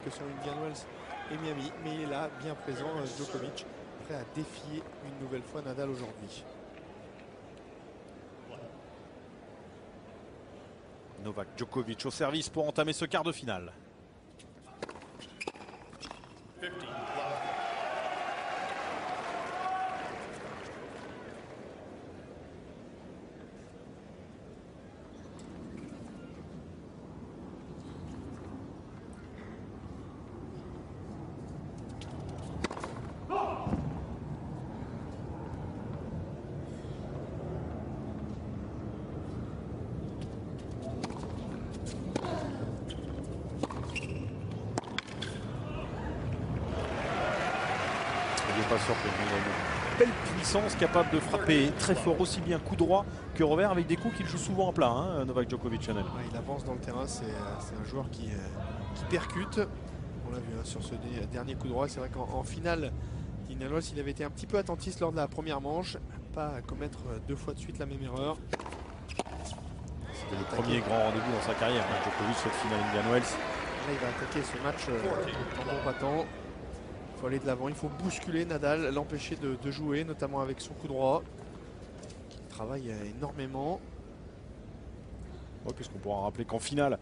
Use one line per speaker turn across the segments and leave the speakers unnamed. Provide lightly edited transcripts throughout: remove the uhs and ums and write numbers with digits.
que sont Indian Wells et Miami, mais il est là, bien présent, Djokovic, prêt à défier une nouvelle fois Nadal aujourd'hui.
Novak Djokovic au service pour entamer ce quart de finale. Pas sûr qu'il y a une belle puissance capable de frapper très fort aussi bien coup droit que revers avec des coups qu'il joue souvent en plat, hein, Novak Djokovic. Chanel.
Ouais, il avance dans le terrain, c'est un joueur qui percute. On l'a vu hein, sur ce dernier coup droit. C'est vrai qu'en finale, Indian Wells, il avait été un petit peu attentiste lors de la première manche, pas à commettre deux fois de suite la même erreur.
C'était le premier grand rendez-vous dans sa carrière, hein, Djokovic, cette finale Indian Wells.
Là, il va attaquer ce match en bon battant. Il faut aller de l'avant, il faut bousculer Nadal, l'empêcher de jouer, notamment avec son coup droit. Il travaille énormément.
Ouais, puisqu'on pourra rappeler qu'en finale,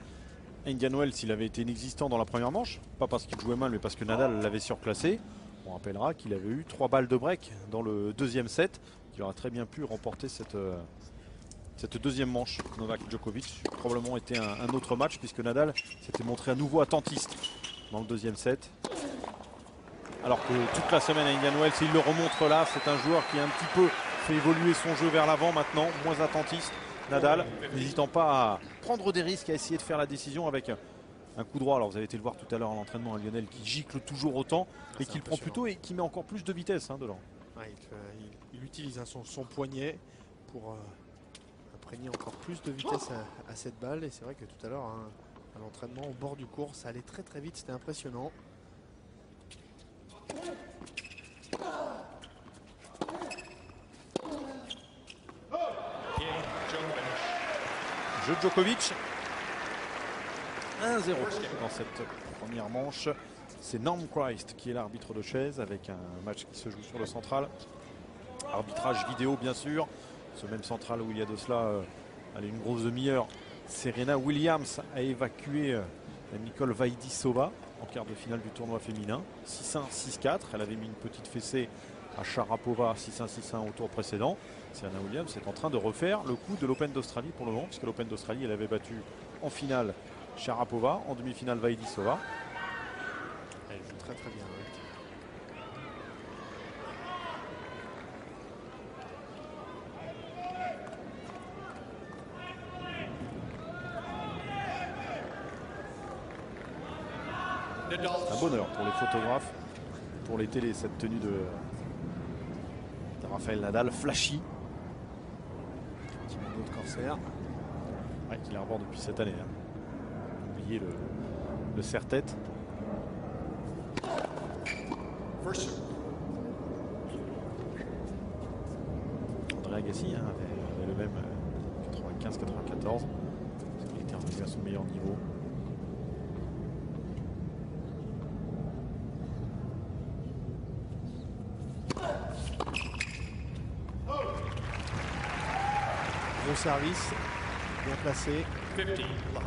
Indian Wells, il avait été inexistant dans la première manche, pas parce qu'il jouait mal, mais parce que Nadal l'avait surclassé. On rappellera qu'il avait eu 3 balles de break dans le deuxième set. Il aura très bien pu remporter cette deuxième manche. Novak Djokovic probablement été un autre match, puisque Nadal s'était montré à nouveau attentiste dans le deuxième set. Alors que toute la semaine à Indian Wells, il le remontre là, c'est un joueur qui a un petit peu fait évoluer son jeu vers l'avant maintenant, moins attentiste. Nadal, n'hésitant pas à prendre des risques, à essayer de faire la décision avec un coup droit. Alors vous avez été le voir tout à l'heure à l'entraînement, Lionel, qui gicle toujours autant et qui le prend plutôt et qui met encore plus de vitesse dedans.
Ouais, il utilise hein, son poignet pour imprégner encore plus de vitesse à cette balle. Et c'est vrai que tout à l'heure, hein, à l'entraînement, au bord du court, ça allait très très vite, c'était impressionnant.
Jeu Djokovic 1-0 dans cette première manche. C'est Norm Christ qui est l'arbitre de chaise avec un match qui se joue sur le central. Arbitrage vidéo bien sûr. Ce même central où il y a de cela une grosse demi-heure. Serena Williams a évacué Nicole Vaidisova en quart de finale du tournoi féminin. 6-1, 6-4. Elle avait mis une petite fessée à Sharapova 6-1, 6-1 au tour précédent. Serena Williams est en train de refaire le coup de l'Open d'Australie pour le moment, puisque l'Open d'Australie, elle avait battu en finale Sharapova, en demi-finale Vaidisova.
Elle joue très très bien.
Un bonheur pour les photographes, pour les télés, cette tenue de Rafael Nadal, flashy.
Petit bandeau de corsaire.
Ouais, qu'il arbore depuis cette année. Hein. Oubliez le serre-tête. André Agassi hein, avait le même 95-94. Il était revenu à son meilleur niveau.
Gros service, bien placé.
15 love.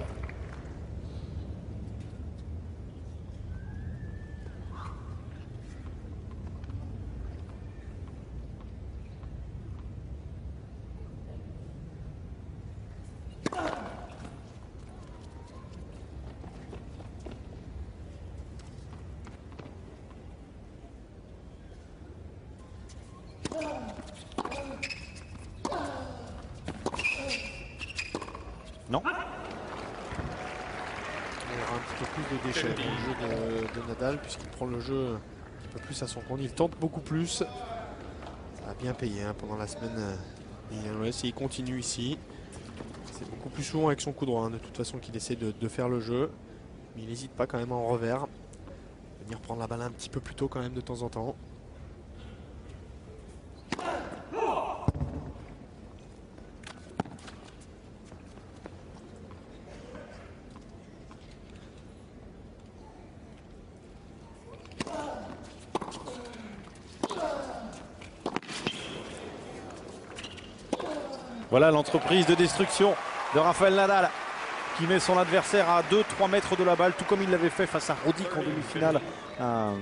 Non.
Il y aura un petit peu plus de déchets dans le jeu de Nadal, puisqu'il prend le jeu un peu plus à son compte. Il tente beaucoup plus. Ça a bien payé hein, pendant la semaine. Et il continue ici. C'est beaucoup plus souvent avec son coup droit, hein, de toute façon, qu'il essaie de faire le jeu. Mais il n'hésite pas quand même en revers. Venir prendre la balle un petit peu plus tôt quand même de temps en temps.
Voilà l'entreprise de destruction de Rafael Nadal qui met son adversaire à 2-3 mètres de la balle, tout comme il l'avait fait face à Roddick en demi-finale à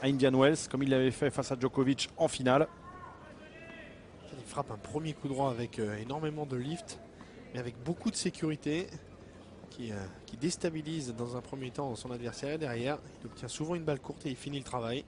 Indian Wells, comme il l'avait fait face à Djokovic en finale.
Il frappe un premier coup droit avec énormément de lift, mais avec beaucoup de sécurité, qui déstabilise dans un premier temps son adversaire, et derrière il obtient souvent une balle courte et il finit le travail.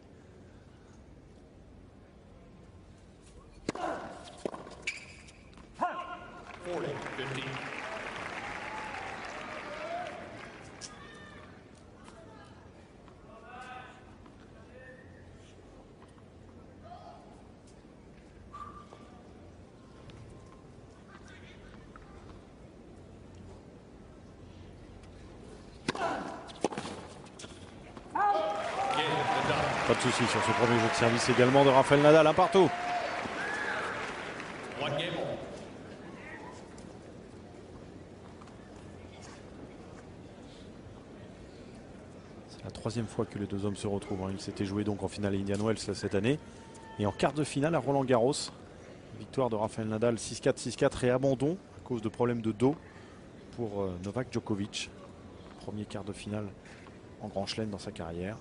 Pas de souci sur ce premier jeu de service également de Rafael Nadal, un partout. C'est la troisième fois que les deux hommes se retrouvent. Ils s'étaient joués donc en finale à Indian Wells cette année. Et en quart de finale à Roland Garros. Victoire de Rafael Nadal 6-4, 6-4 et abandon à cause de problèmes de dos pour Novak Djokovic. Premier quart de finale en Grand Chelem dans sa carrière.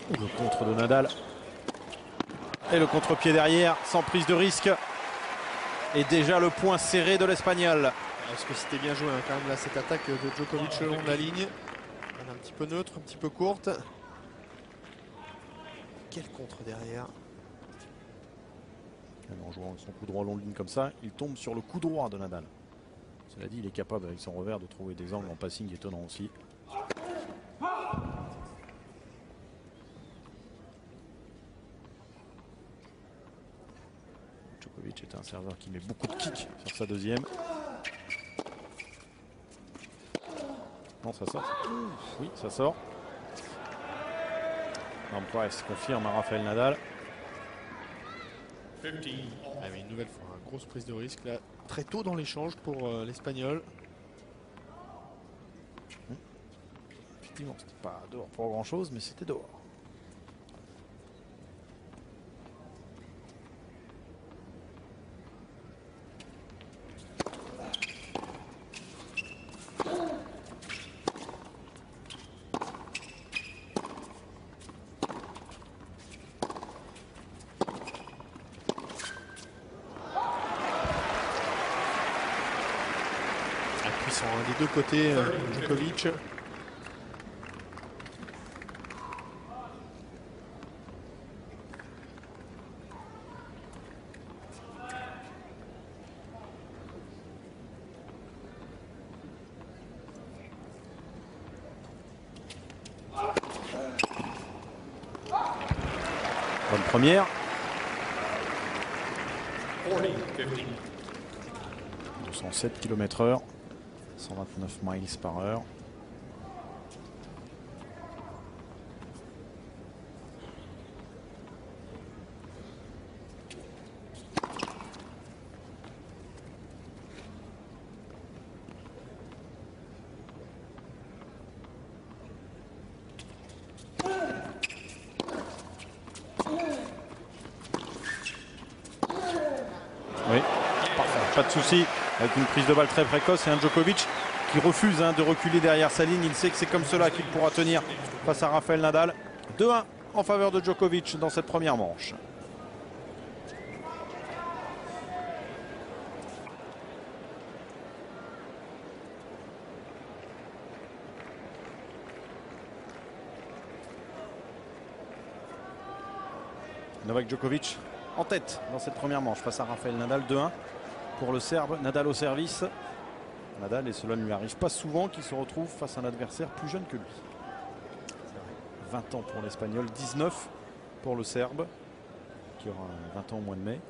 Le contre de Nadal. Et le contre-pied derrière, sans prise de risque. Et déjà le point serré de l'Espagnol.
Est-ce que c'était bien joué quand même là, cette attaque de Djokovic le long de la ligne. Elle est un petit peu neutre, un petit peu courte. Quel contre derrière.
En jouant son coup droit long de ligne comme ça, il tombe sur le coup droit de Nadal. Cela dit, il est capable avec son revers de trouver des angles en passing étonnants aussi. Djokovic est un serveur qui met beaucoup de kicks sur sa deuxième. Non, ça sort. Oui, ça sort. Price confirme à Rafael Nadal.
Ah, mais une nouvelle fois, grosse prise de risque là, très tôt dans l'échange pour l'Espagnol.
Effectivement, c'était pas dehors pour grand chose, mais c'était dehors.
Des deux côtés, Djokovic.
Bonne première. 207 km/h. 129 miles par heure. Oui, pas de souci. Avec une prise de balle très précoce et un Djokovic qui refuse de reculer derrière sa ligne. Il sait que c'est comme cela qu'il pourra tenir face à Rafael Nadal. 2-1 en faveur de Djokovic dans cette première manche. Novak Djokovic en tête dans cette première manche face à Rafael Nadal. 2-1 pour le Serbe. Nadal au service. Nadal, et cela ne lui arrive pas souvent, qu'il se retrouve face à un adversaire plus jeune que lui. 20 ans pour l'Espagnol, 19 pour le Serbe, qui aura 20 ans au mois de mai.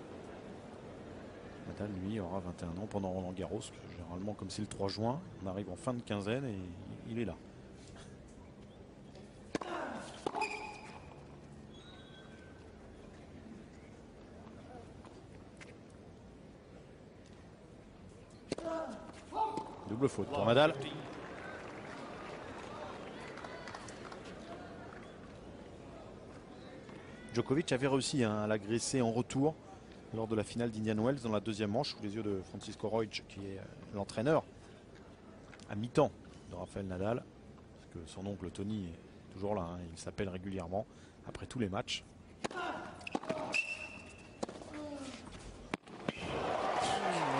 Nadal, lui, aura 21 ans pendant Roland Garros. Généralement, comme c'est le 3 juin, on arrive en fin de quinzaine et il est là. Double faute pour Nadal. Djokovic avait réussi à l'agresser en retour lors de la finale d'Indian Wells dans la deuxième manche sous les yeux de Francisco Roig, qui est l'entraîneur à mi-temps de Rafael Nadal. Parce que son oncle Tony est toujours là, hein, il s'appelle régulièrement après tous les matchs.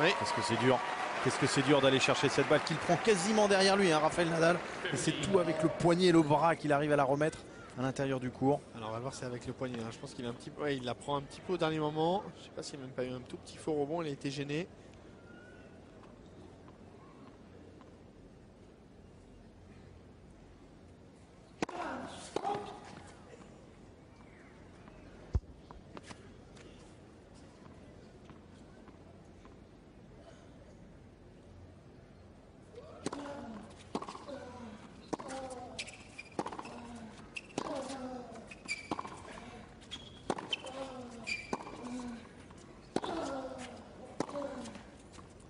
Oui.
Qu'est-ce que c'est dur. Qu'est-ce que c'est dur d'aller chercher cette balle qu'il prend quasiment derrière lui, hein, Rafael Nadal. Et c'est tout avec le poignet et le bras qu'il arrive à la remettre à l'intérieur du court.
Alors on va voir si c'est avec le poignet. Hein. Je pense qu'il a un petit peu, ouais, il la prend un petit peu au dernier moment. Je ne sais pas s'il n'y a même pas eu un tout petit faux rebond. Il a été gêné.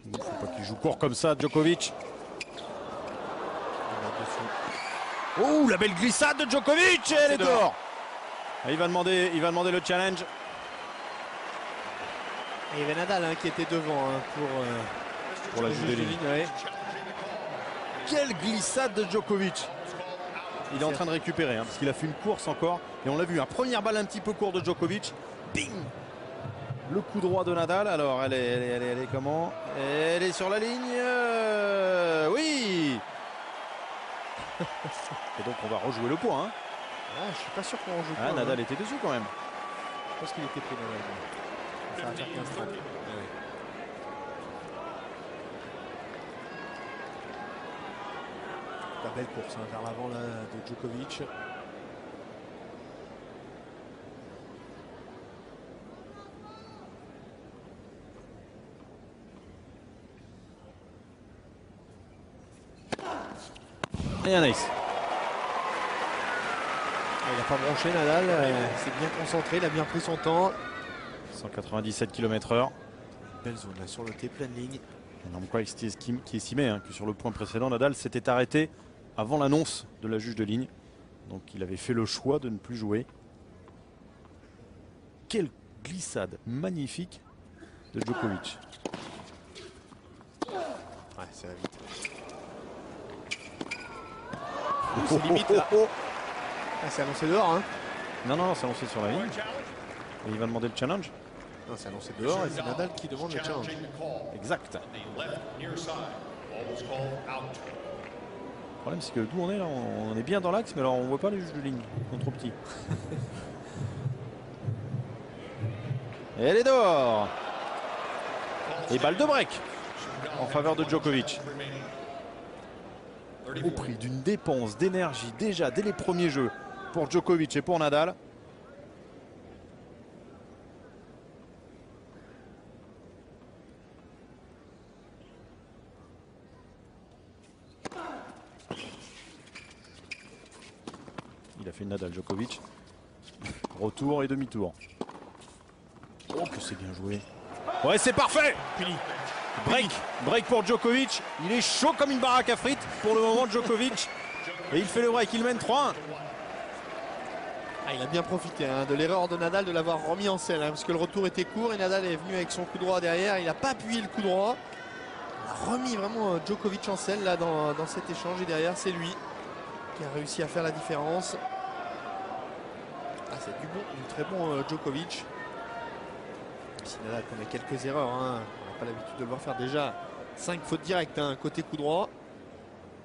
Il ne faut pas qu'il joue court comme ça, Djokovic. Oh, la belle glissade de Djokovic, elle est dehors. Il va demander le challenge.
Et il y avait Nadal hein, qui était devant hein,
pour la juge de ligne.
Ouais.
Quelle glissade de Djokovic. Il est en train de récupérer hein, parce qu'il a fait une course encore. Et on l'a vu, première balle un petit peu court de Djokovic. Bing. Le coup droit de Nadal. Alors elle est comment? Elle est sur la ligne. Oui. Et donc on va rejouer le point. Hein.
Ah, je suis pas sûr qu'on joue
Ah,
point,
Nadal
hein.
était dessus quand même.
Je pense qu'il était pris Nadal. Ça va faire 15-30. La belle course hein, vers l'avant là, de Djokovic.
Et un ace.
Il n'a pas branché Nadal, il s'est bien concentré, il a bien pris son temps.
197 km/h.
Belle zone là sur le T, pleine ligne.
Qui estimait hein, que sur le point précédent, Nadal s'était arrêté avant l'annonce de la juge de ligne. Donc il avait fait le choix de ne plus jouer. Quelle glissade magnifique de Djokovic.
Ouais, ça va vite. C'est limite là. Ah, c'est annoncé dehors hein.
Non, c'est annoncé sur la ligne. Et il va demander le challenge.
Non, c'est annoncé dehors et c'est Nadal qui demande le challenge.
Exact. Le problème c'est que d'où on est là, on est bien dans l'axe, mais alors on voit pas les juges de ligne, ils sont trop petits. Et elle est dehors. Et balle de break en faveur de Djokovic. Au prix d'une dépense d'énergie déjà dès les premiers jeux pour Djokovic et pour Nadal. Il a fait Nadal Djokovic. Retour et demi-tour. Oh que c'est bien joué. Ouais, c'est parfait. Break pour Djokovic. Il est chaud comme une baraque à frites pour le moment Djokovic. Et il fait le break, il mène 3-1.
Ah, il a bien profité hein, de l'erreur de Nadal de l'avoir remis en selle hein, parce que le retour était court et Nadal est venu avec son coup droit derrière. Il n'a pas appuyé le coup droit. Il a remis vraiment Djokovic en selle là, dans cet échange et derrière c'est lui qui a réussi à faire la différence. Ah, c'est du très bon Djokovic. Si Nadal commet quelques erreurs, hein, on n'a pas l'habitude de le voir faire déjà 5 fautes directes hein, côté coup droit.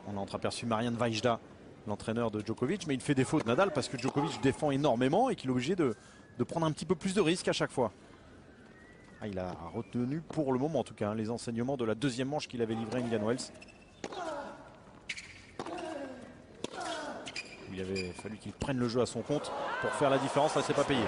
On a entreaperçu Marian Vajda, l'entraîneur de Djokovic, mais il fait des fautes Nadal parce que Djokovic défend énormément et qu'il est obligé de prendre un petit peu plus de risques à chaque fois. Ah, il a retenu pour le moment en tout cas hein, les enseignements de la deuxième manche qu'il avait livré à Indian Wells. Il avait fallu qu'il prenne le jeu à son compte pour faire la différence, là c'est pas payé.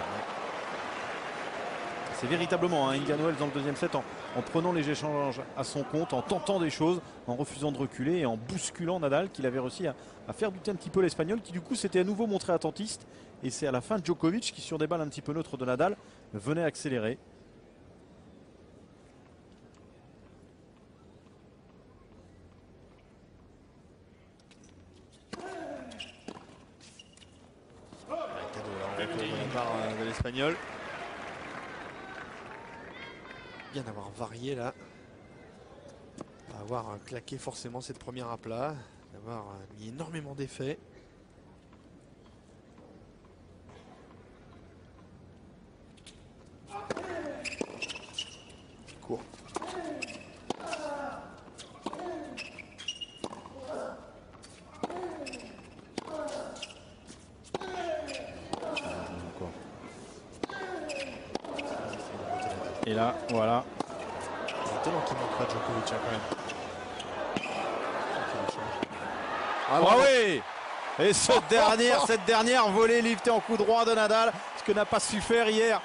C'est véritablement hein, Indian Wells dans le deuxième set en prenant les échanges à son compte, en tentant des choses, en refusant de reculer et en bousculant Nadal qu'il avait réussi à faire douter un petit peu l'Espagnol qui du coup s'était à nouveau montré attentiste. Et c'est à la fin Djokovic qui sur des balles un petit peu neutres de Nadal venait accélérer.
l'Espagnol. Bien d'avoir varié là. Avoir claqué forcément cette première à plat. D'avoir mis énormément d'effets. Court.
Et là, voilà.
C'est étonnant qu'il manque pas Djokovic hein, quand même.
Ah oui. Et cette dernière volée liftée en coup droit de Nadal, ce que n'a pas su faire hier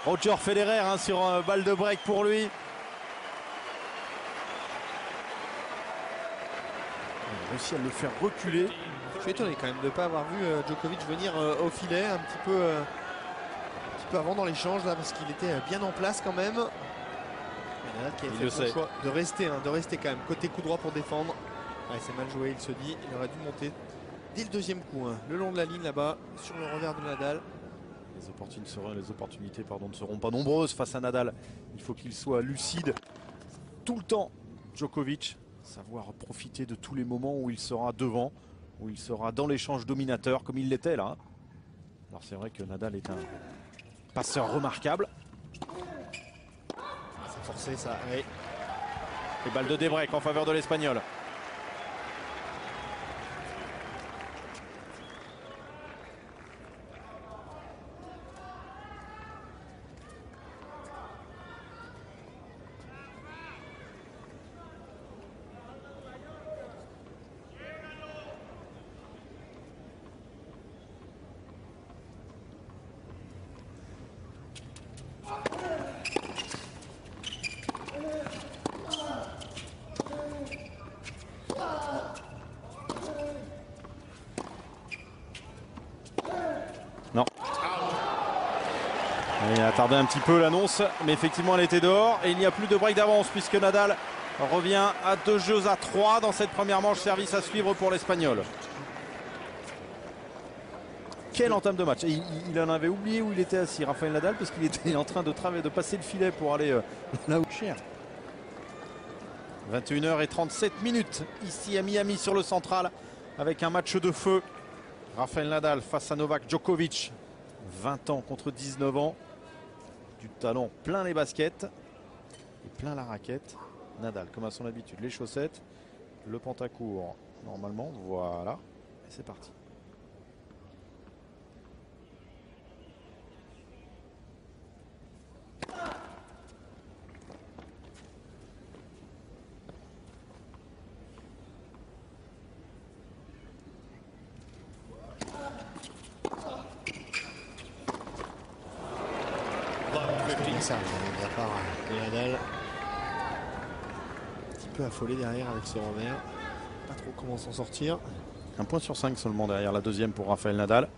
Roger Federer hein, sur un balle de break pour lui. Il a réussi à le faire reculer.
Je suis étonné quand même de ne pas avoir vu Djokovic venir au filet un petit peu avant dans l'échange là parce qu'il était bien en place quand même. Nadal qui a fait le choix de rester quand même côté coup droit pour défendre. Ouais, c'est mal joué, il se dit, il aurait dû monter dès le deuxième coup, hein, le long de la ligne là-bas, sur le revers de Nadal.
Les opportunités ne seront pas nombreuses face à Nadal. Il faut qu'il soit lucide tout le temps. Djokovic, savoir profiter de tous les moments où il sera devant, où il sera dans l'échange dominateur comme il l'était là. Alors c'est vrai que Nadal est un passeur remarquable.
C'est forcé ça, oui.
Et balle de débreak en faveur de l'Espagnol. Non. Il a tardé un petit peu l'annonce, mais effectivement elle était dehors et il n'y a plus de break d'avance puisque Nadal revient à 2-3 dans cette première manche. Service à suivre pour l'Espagnol. Quelle entame de match. Et il en avait oublié où il était assis, Rafael Nadal, parce qu'il était en train de passer le filet pour aller là où cher. 21h37 ici à Miami sur le central avec un match de feu. Rafael Nadal face à Novak Djokovic. 20 ans contre 19 ans. Du talent plein les baskets et plein la raquette. Nadal, comme à son habitude, les chaussettes, le pantacourt normalement. Voilà. Et c'est parti.
Ça, de la part de Nadal. Un petit peu affolé derrière avec ses revers. Pas trop comment s'en sortir.
1 point sur 5 seulement derrière la deuxième pour Rafael Nadal.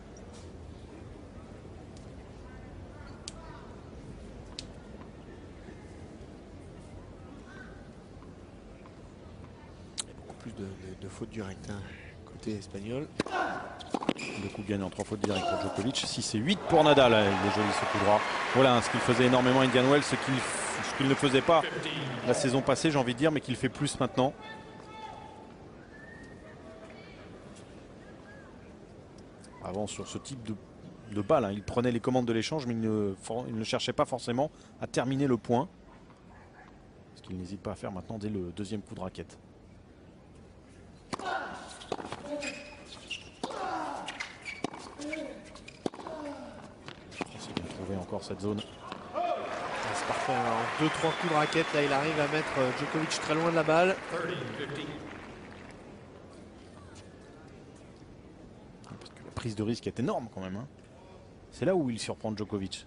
Il y a beaucoup plus de fautes directes hein, côté espagnol.
Le coup gagnant en 3 fautes directes pour Djokovic. 6 et 8 pour Nadal. Il est joli ce coup droit. Voilà hein, ce qu'il faisait énormément Indian Wells, ce qu'il ne faisait pas la saison passée, j'ai envie de dire, mais qu'il fait plus maintenant. Avant, sur ce type de balle, hein, il prenait les commandes de l'échange, mais il ne cherchait pas forcément à terminer le point. Ce qu'il n'hésite pas à faire maintenant dès le deuxième coup de raquette. Encore cette zone.
C'est parfait. En 2-3 coups de raquette, là il arrive à mettre Djokovic très loin de la balle.
Parce que la prise de risque est énorme quand même. Hein. C'est là où il surprend Djokovic.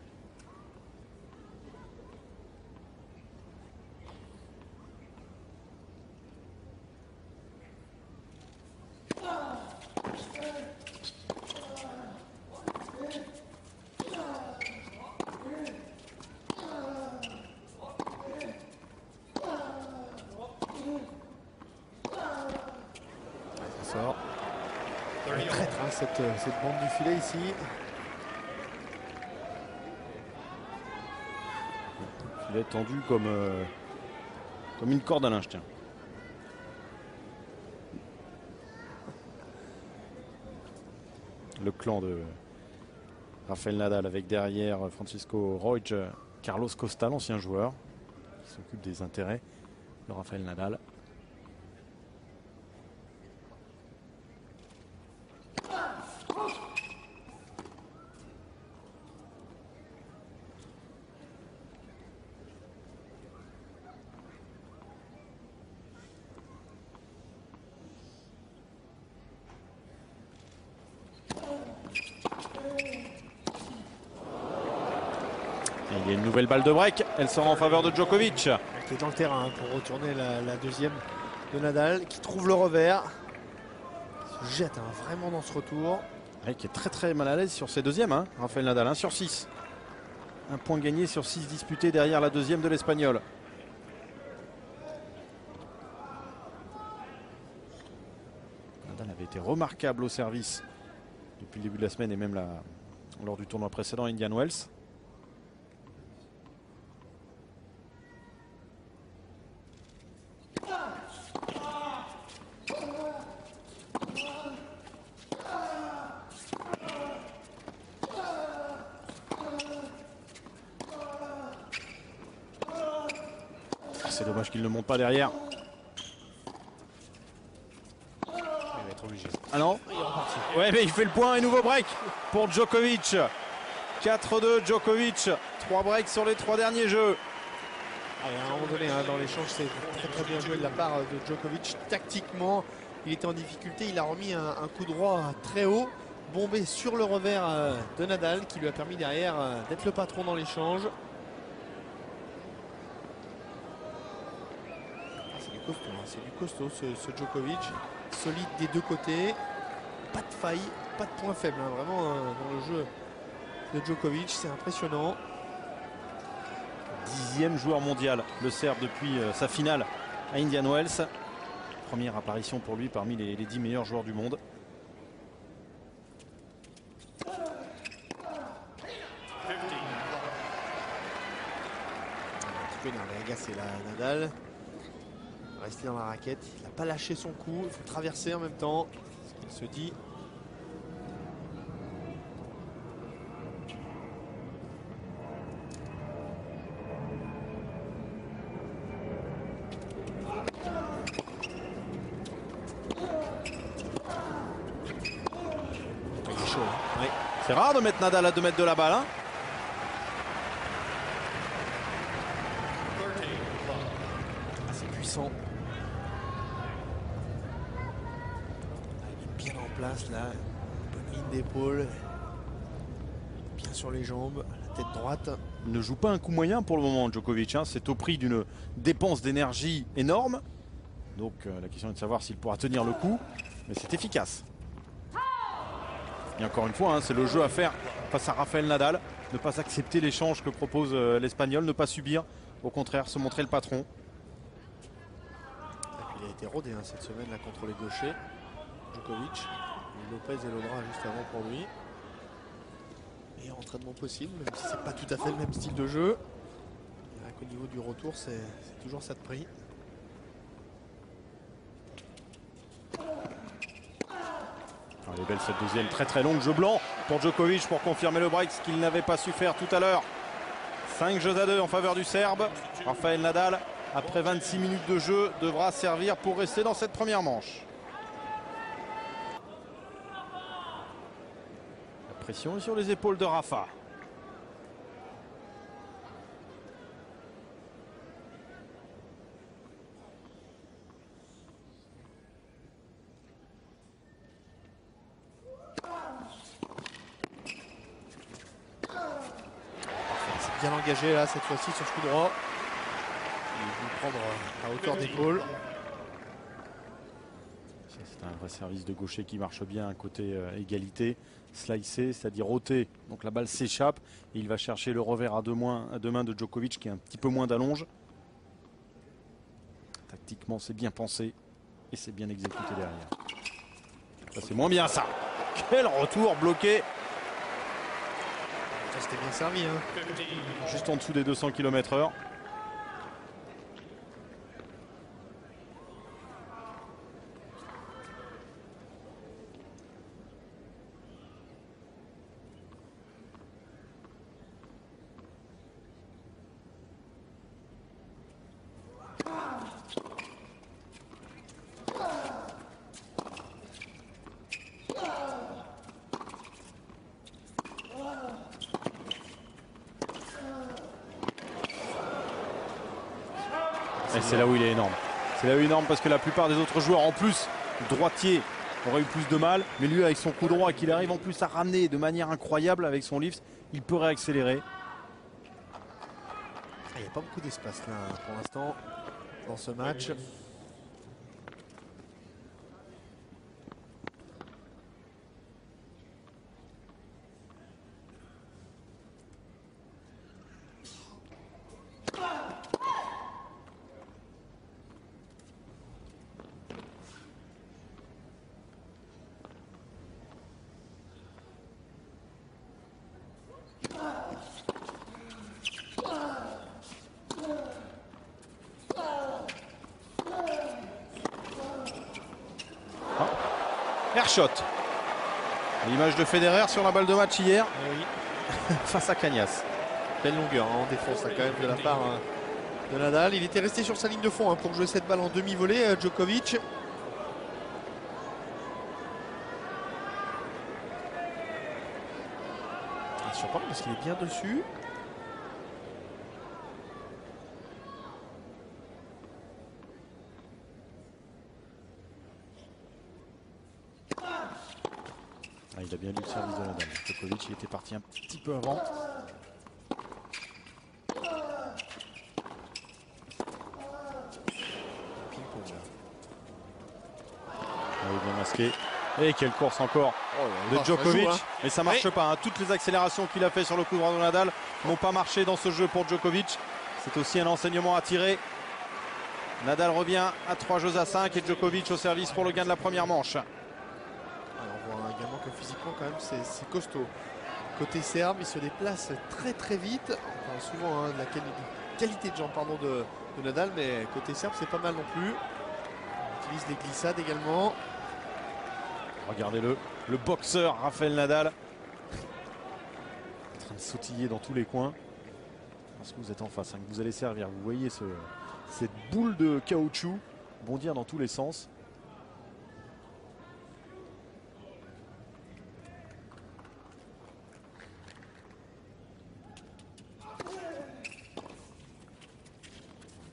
Très traître hein, cette bande du filet ici.
Il est tendu comme une corde à linge, tiens. Le clan de Rafael Nadal avec derrière Francisco Roig, Carlos Costa, l'ancien joueur, qui s'occupe des intérêts de Rafael Nadal. Il y a une nouvelle balle de break, elle sort en faveur de Djokovic.
Qui est dans le terrain pour retourner la deuxième de Nadal, qui trouve le revers. Il se jette vraiment dans ce retour.
Ouais, qui est très mal à l'aise sur ses deuxièmes, hein, Rafael Nadal, 1 sur 6. Un point gagné sur 6 disputés derrière la deuxième de l'Espagnol. Nadal avait été remarquable au service depuis le début de la semaine et même lors du tournoi précédent Indian Wells. C'est dommage qu'il ne monte pas derrière.
Il va être obligé.
Ah non,
il est reparti.
Ouais, mais il fait le point et nouveau break pour Djokovic. 4-2 Djokovic. 3 breaks sur les 3 derniers jeux.
Allez, à un moment donné, dans l'échange, c'est très bien joué de la part de Djokovic. Tactiquement, il était en difficulté. Il a remis un coup droit très haut, bombé sur le revers de Nadal, qui lui a permis derrière d'être le patron dans l'échange. C'est du costaud ce Djokovic, solide des deux côtés, pas de faille, pas de point faible, vraiment dans le jeu de Djokovic, c'est impressionnant.
10e joueur mondial, le Serbe depuis sa finale à Indian Wells. Première apparition pour lui parmi les 10 meilleurs joueurs du monde.
Il est agacé là, Nadal. Rester dans la raquette, il n'a pas lâché son coup, il faut traverser en même temps, ce qu'il se dit. Il est chaud, hein.
Oui. C'est rare de mettre Nadal à 2 mètres de la balle, hein.
C'est puissant. Il est bien en place là, bonne ligne d'épaule, bien sur les jambes, la tête droite.
Il ne joue pas un coup moyen pour le moment, Djokovic, hein. C'est au prix d'une dépense d'énergie énorme. Donc la question est de savoir s'il pourra tenir le coup, mais c'est efficace. Et encore une fois, hein, c'est le jeu à faire face à Rafael Nadal. Ne pas accepter l'échange que propose l'Espagnol, ne pas subir, au contraire se montrer le patron.
Il a été rodé cette semaine là, contre les gauchers. Djokovic, Lopez et Lodra juste avant pour lui. Meilleur entraînement possible, même si c'est pas tout à fait le même style de jeu. Au niveau du retour, c'est toujours ça de prix.
Elle est belle cette deuxième, très longue, jeu blanc pour Djokovic pour confirmer le break, ce qu'il n'avait pas su faire tout à l'heure. 5-2 en faveur du Serbe. Rafael Nadal, après 26 minutes de jeu, devra servir pour rester dans cette première manche. La pression est sur les épaules de Rafa.
C'est bien engagé là cette fois-ci sur ce coup droit. Il veut le prendre à hauteur d'épaule.
C'est un vrai service de gaucher qui marche bien, côté égalité, slicé, c'est-à-dire ôté. Donc la balle s'échappe et il va chercher le revers à deux mains de Djokovic qui est un petit peu moins d'allonge. Tactiquement, c'est bien pensé et c'est bien exécuté derrière. Ça, c'est moins bien ça. Quel retour bloqué.
Ça c'était bien servi.
Juste en dessous des 200 km/h. Et c'est là où il est énorme. C'est là où il est énorme parce que la plupart des autres joueurs, en plus, droitiers, auraient eu plus de mal. Mais lui, avec son coup droit, qu'il arrive en plus à ramener de manière incroyable avec son lift, il peut réaccélérer.
Il n'y a pas beaucoup d'espace là pour l'instant dans ce match.
Airshot. L'image de Federer sur la balle de match hier
Oui.
face à Cagnas.
Belle longueur en défense là, quand même de la part de Nadal. Il était resté sur sa ligne de fond pour jouer cette balle en demi-volée, Djokovic. Il surprend parce qu'il est bien dessus.
Il a bien lu le service de Nadal. Djokovic, il était parti un petit peu avant. Il est bien masqué. Et quelle course encore de Djokovic. Mais ça marche pas. Hein. Toutes les accélérations qu'il a fait sur le coup droit de Nadal n'ont pas marché dans ce jeu pour Djokovic. C'est aussi un enseignement à tirer. Nadal revient à 3-5 et Djokovic au service pour le gain de la première manche.
On voit également que physiquement quand même c'est costaud. Côté serbe, il se déplace très vite. On parle souvent de la qualité de jambes de Nadal, mais côté serbe c'est pas mal non plus. On utilise des glissades également.
Regardez-le boxeur Rafael Nadal en train de sautiller dans tous les coins. Lorsque vous êtes en face, que vous allez servir, vous voyez cette boule de caoutchouc bondir dans tous les sens.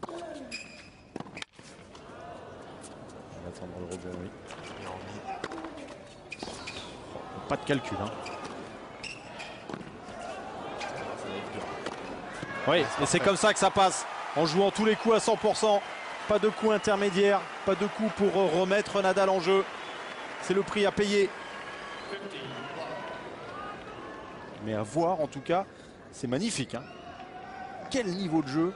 On va attendre le rebond, oui. Pas de calcul. Hein. Oui, et c'est comme ça que ça passe. En jouant tous les coups à 100%. Pas de coups intermédiaires. Pas de coups pour remettre Nadal en jeu. C'est le prix à payer. Mais à voir en tout cas, c'est magnifique. Hein. Quel niveau de jeu.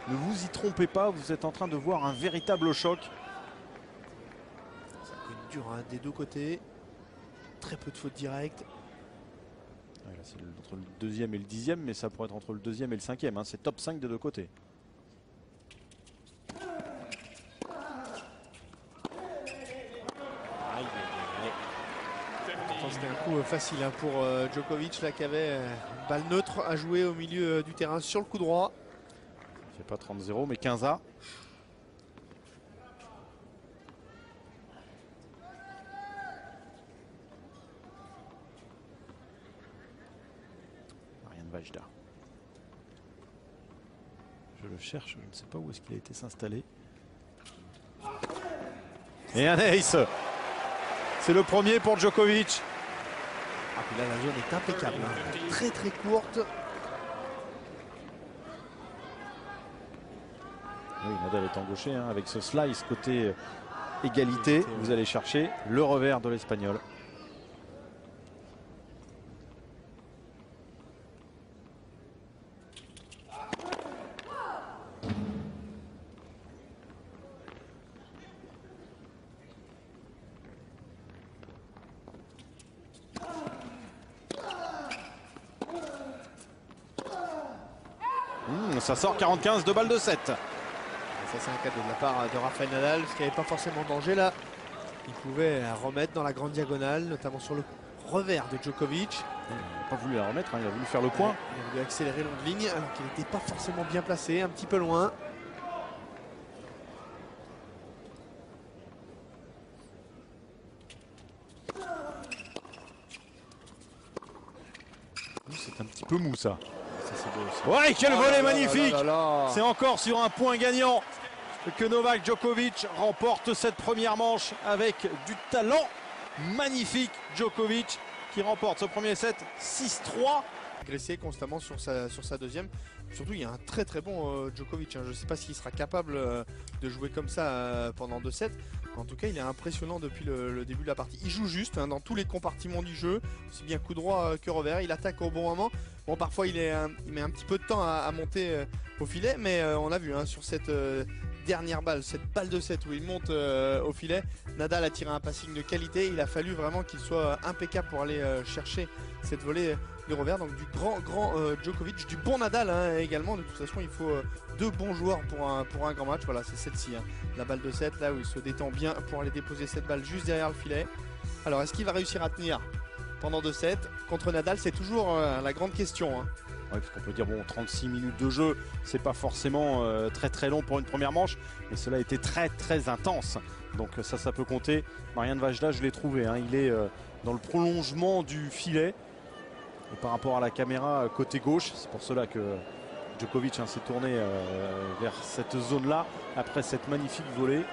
Ne vous y trompez pas, vous êtes en train de voir un véritable choc.
Ça coûte dur des deux côtés. Très peu de fautes directes.
Ouais, c'est entre le deuxième et le 10e, mais ça pourrait être entre le deuxième et le 5e. Hein. C'est top 5 des deux côtés.
C'était un coup facile pour Djokovic là, qui avait une balle neutre à jouer au milieu du terrain sur le coup droit.
Il fait pas 30-0 mais 15-A. Marian Vajda. Je le cherche, je ne sais pas où est-ce qu'il a été s'installer. Et un ace. C'est le premier pour Djokovic.
Ah, puis là la zone est impeccable. Hein. Très courte.
Oui, Nadal est engauché hein, avec ce slice côté égalité. Vous allez chercher le revers de l'Espagnol. Ça sort 45, 2 balles de 7.
Ça c'est un cadeau de la part de Rafael Nadal, parce qu'il n'y avait pas forcément de danger là. Il pouvait la remettre dans la grande diagonale, notamment sur le revers de Djokovic.
Il n'a pas voulu la remettre, hein, il a voulu faire le point.
Il a voulu accélérer longue ligne, alors qu'il n'était pas forcément bien placé, un petit peu loin.
C'est un petit peu mou ça.
Ça c'est beau aussi.
Ouais, quel volet
là
magnifique!
là.
C'est encore sur un point gagnant que Novak Djokovic remporte cette première manche avec du talent magnifique. Djokovic qui remporte ce premier set 6-3.
Agressé constamment sur sa deuxième. Surtout, il y a un très très bon Djokovic. Hein. Je ne sais pas s'il sera capable de jouer comme ça pendant 2 sets. En tout cas, il est impressionnant depuis le début de la partie. Il joue juste hein, dans tous les compartiments du jeu, aussi bien coup droit que revers. Il attaque au bon moment. Bon, parfois, il met un petit peu de temps à monter au filet, mais on a vu hein, sur cette dernière balle, cette balle de 7 où il monte au filet, Nadal a tiré un passing de qualité. Il a fallu vraiment qu'il soit impeccable pour aller chercher cette volée de revers. Donc du grand Djokovic, du bon Nadal hein, également. De toute façon, il faut 2 bons joueurs pour un grand match. Voilà, c'est celle-ci, hein, la balle de 7, là où il se détend bien pour aller déposer cette balle juste derrière le filet. Alors, est-ce qu'il va réussir à tenir pendant 2 sets contre Nadal? C'est toujours la grande question. Hein.
Ouais, parce qu'on peut dire, bon, 36 minutes de jeu, c'est pas forcément très très long pour une première manche, mais cela a été très très intense. Donc ça peut compter. Marián Vajda, je l'ai trouvé, hein, il est dans le prolongement du filet. Et par rapport à la caméra côté gauche, c'est pour cela que Djokovic hein, s'est tourné vers cette zone-là, après cette magnifique volée.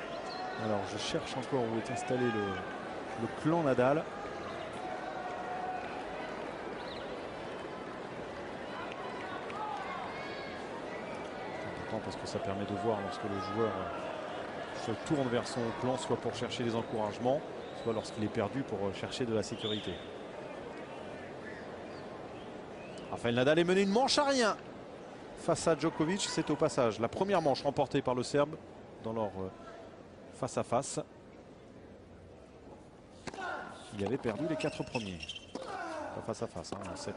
Alors je cherche encore où est installé le clan Nadal. Parce que ça permet de voir lorsque le joueur se tourne vers son clan, soit pour chercher des encouragements, soit lorsqu'il est perdu pour chercher de la sécurité. Rafael Nadal est mené une manche à rien face à Djokovic. C'est au passage la première manche remportée par le Serbe dans leur face-à-face. Il avait perdu les 4 premiers. Pas face-à-face, hein, en 7.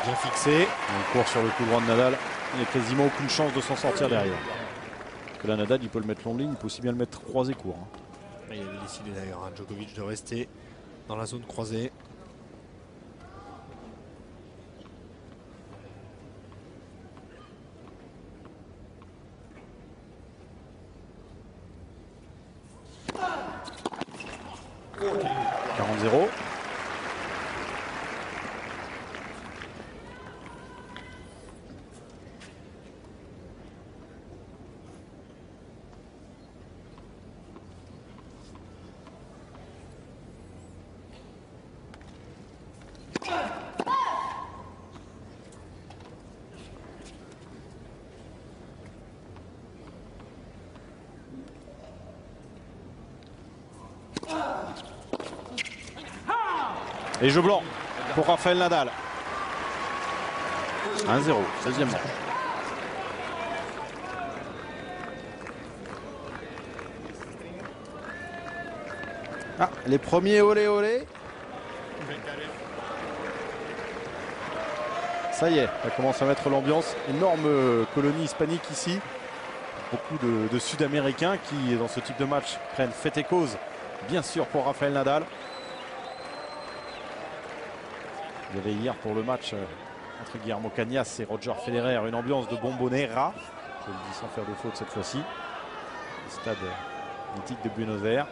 Bien fixé.
On court sur le coup droit de Nadal. Il n'y a quasiment aucune chance de s'en sortir derrière. Que là, Nadal, il peut le mettre long de ligne, il peut aussi bien le mettre croisé court. Hein.
Il avait décidé d'ailleurs, hein, Djokovic, de rester dans la zone croisée.
« 40-0 ». Et jeu blanc pour Rafael Nadal. 1-0, 16e manche. Ah, les premiers olé olé. Ça y est, ça commence à mettre l'ambiance. Énorme colonie hispanique ici. Beaucoup de Sud-Américains qui, dans ce type de match, prennent fait et cause, bien sûr, pour Rafael Nadal. Il y avait hier pour le match entre Guillermo Cañas et Roger Federer une ambiance de bombonera. Je le dis sans faire de faute cette fois-ci. Le stade mythique de Buenos Aires.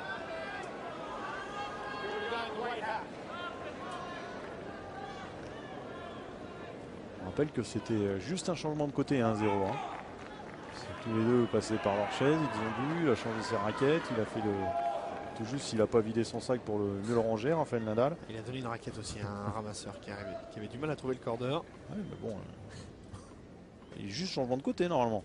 On rappelle que c'était juste un changement de côté à 1-0. Hein. Tous les deux passés par leur chaise, ils ont dû, il a changé ses raquettes, il a fait le... Tout juste s'il n'a pas vidé son sac pour mieux le ranger, Rafael Nadal.
Il a donné une raquette aussi à un ramasseur qui avait du mal à trouver le corner.
Ouais, mais bon, il est juste changement de côté normalement.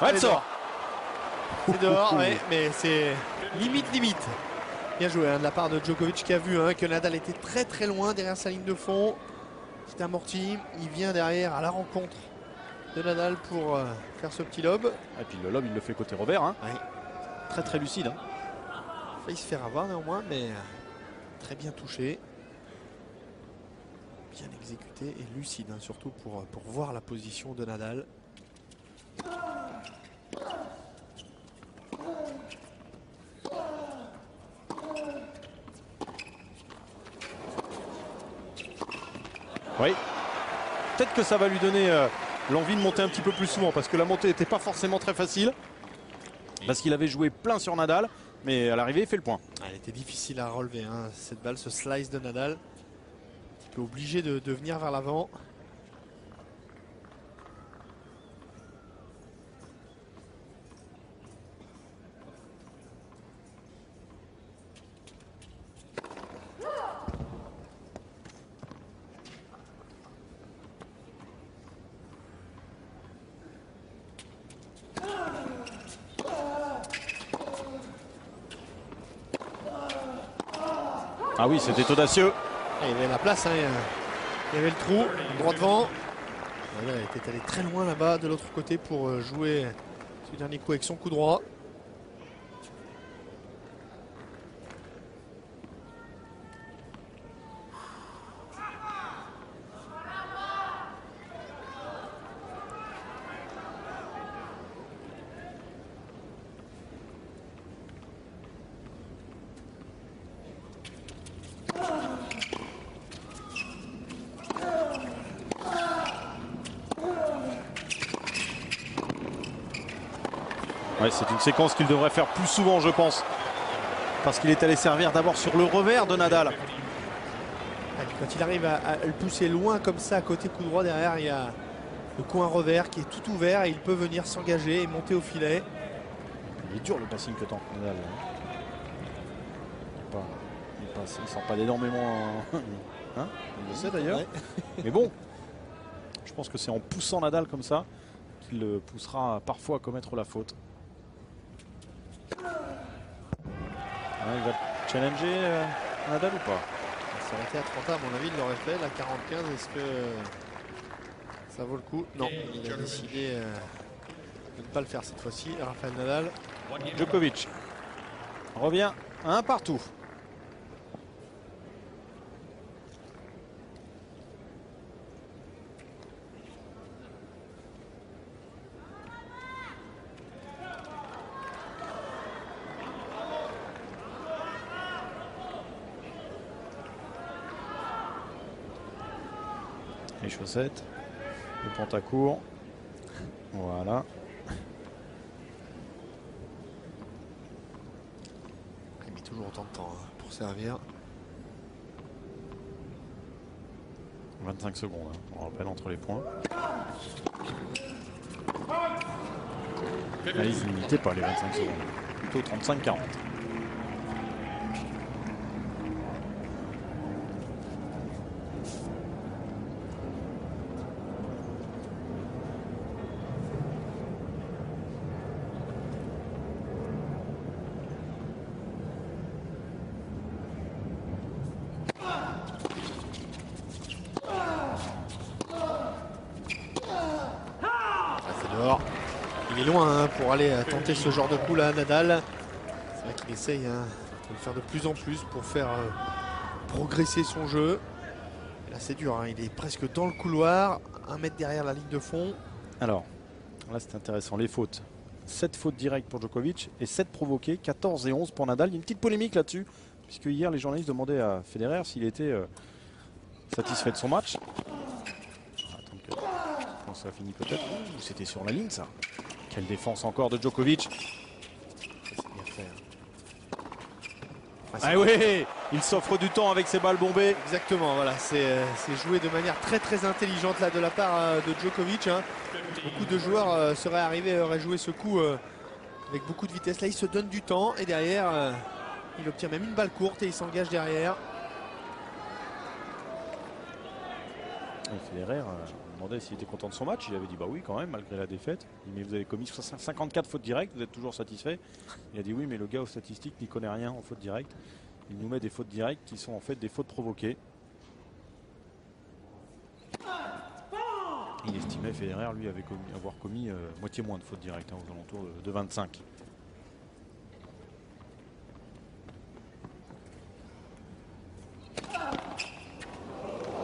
Ouais,
c'est dehors. C'est dehors, ouais, mais c'est limite. Bien joué hein, de la part de Djokovic qui a vu hein, que Nadal était très très loin derrière sa ligne de fond. Petit amorti, il vient derrière à la rencontre de Nadal pour faire ce petit lob.
Et puis le lob, il le fait côté revers. Hein.
Ouais.
Très très lucide. Hein.
Il a failli se faire avoir néanmoins, mais très bien touché. Bien exécuté et lucide, hein, surtout pour voir la position de Nadal.
Oui. Peut-être que ça va lui donner l'envie de monter un petit peu plus souvent parce que la montée n'était pas forcément très facile. Parce qu'il avait joué plein sur Nadal, mais à l'arrivée, il fait le point.
Elle était difficile à relever, hein, cette balle, ce slice de Nadal. Un petit peu obligé de venir vers l'avant.
Ah oui, c'était audacieux.
Et il y avait la place, hein, il y avait le trou, droit devant. Voilà, il était allé très loin là-bas de l'autre côté pour jouer ce dernier coup avec son coup droit.
Ouais, c'est une séquence qu'il devrait faire plus souvent, je pense. Parce qu'il est allé servir d'abord sur le revers de Nadal.
Quand il arrive à le pousser loin comme ça, à côté coup droit, derrière, il y a le coin revers qui est tout ouvert et il peut venir s'engager et monter au filet.
Il est dur le passing que tente Nadal. Il ne sent pas énormément. Hein, il le sait d'ailleurs.
Ouais.
Mais bon, je pense que c'est en poussant Nadal comme ça qu'il le poussera parfois à commettre la faute. Il va challenger Nadal ou pas?
Ça aurait été à 30 à mon avis, il l'aurait fait. La 45, est-ce que ça vaut le coup? Non, il a décidé de ne pas le faire cette fois-ci. Rafael Nadal.
Djokovic revient à un partout. Les chaussettes, le pantacourt, voilà.
Il met toujours autant de temps pour servir.
25 secondes, hein, on rappelle, entre les points. Là, ils ne limitaient pas les 25 secondes, plutôt 35-40.
Il est loin hein, pour aller tenter ce genre de coup là, Nadal. C'est vrai qu'il essaye de le faire de plus en plus pour faire progresser son jeu. Et là c'est dur, hein, il est presque dans le couloir, 1 mètre derrière la ligne de fond.
Alors, là c'est intéressant, les fautes. 7 fautes directes pour Djokovic et 7 provoquées, 14 et 11 pour Nadal. Il y a une petite polémique là-dessus, puisque hier les journalistes demandaient à Federer s'il était satisfait de son match. Attends que ça finit peut-être. C'était sur la ligne ça. Quelle défense encore de Djokovic.
C'est bien fait. Hein.
Ah oui, il s'offre du temps avec ses balles bombées.
Exactement, voilà, c'est joué de manière très intelligente là de la part de Djokovic. Hein. Beaucoup de joueurs seraient arrivés, auraient joué ce coup avec beaucoup de vitesse. Là, il se donne du temps et derrière, il obtient même une balle courte et il s'engage derrière.
Federer demandait s'il était content de son match. Il avait dit bah oui quand même malgré la défaite. Il dit mais vous avez commis 54 fautes directes, vous êtes toujours satisfait? Il a dit oui mais le gars aux statistiques n'y connaît rien en fautes directes. Il nous met des fautes directes qui sont en fait des fautes provoquées. Mais Federer, lui, avait avoir commis moitié moins de fautes directes, aux alentours de 25.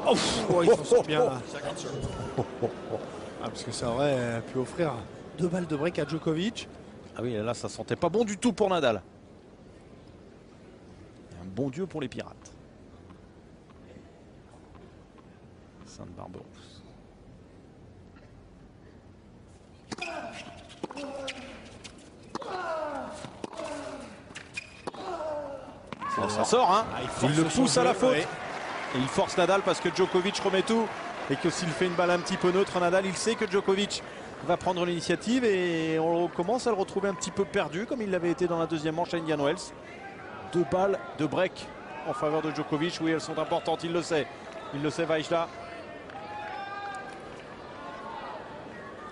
Oh, il s'en sort bien là. Ah, parce que ça aurait pu offrir 2 balles de break à Djokovic.
Ah oui, là, ça sentait pas bon du tout pour Nadal. Et un bon Dieu pour les pirates. Sainte-Barberousse. Bon, ça sort, hein. Il le pousse à la faute. Ouais. Et il force Nadal parce que Djokovic remet tout. Et que s'il fait une balle un petit peu neutre, Nadal, il sait que Djokovic va prendre l'initiative. Et on commence à le retrouver un petit peu perdu, comme il l'avait été dans la deuxième manche à Indian Wells. 2 balles de break en faveur de Djokovic. Oui, elles sont importantes, il le sait. Il le sait, Vajda.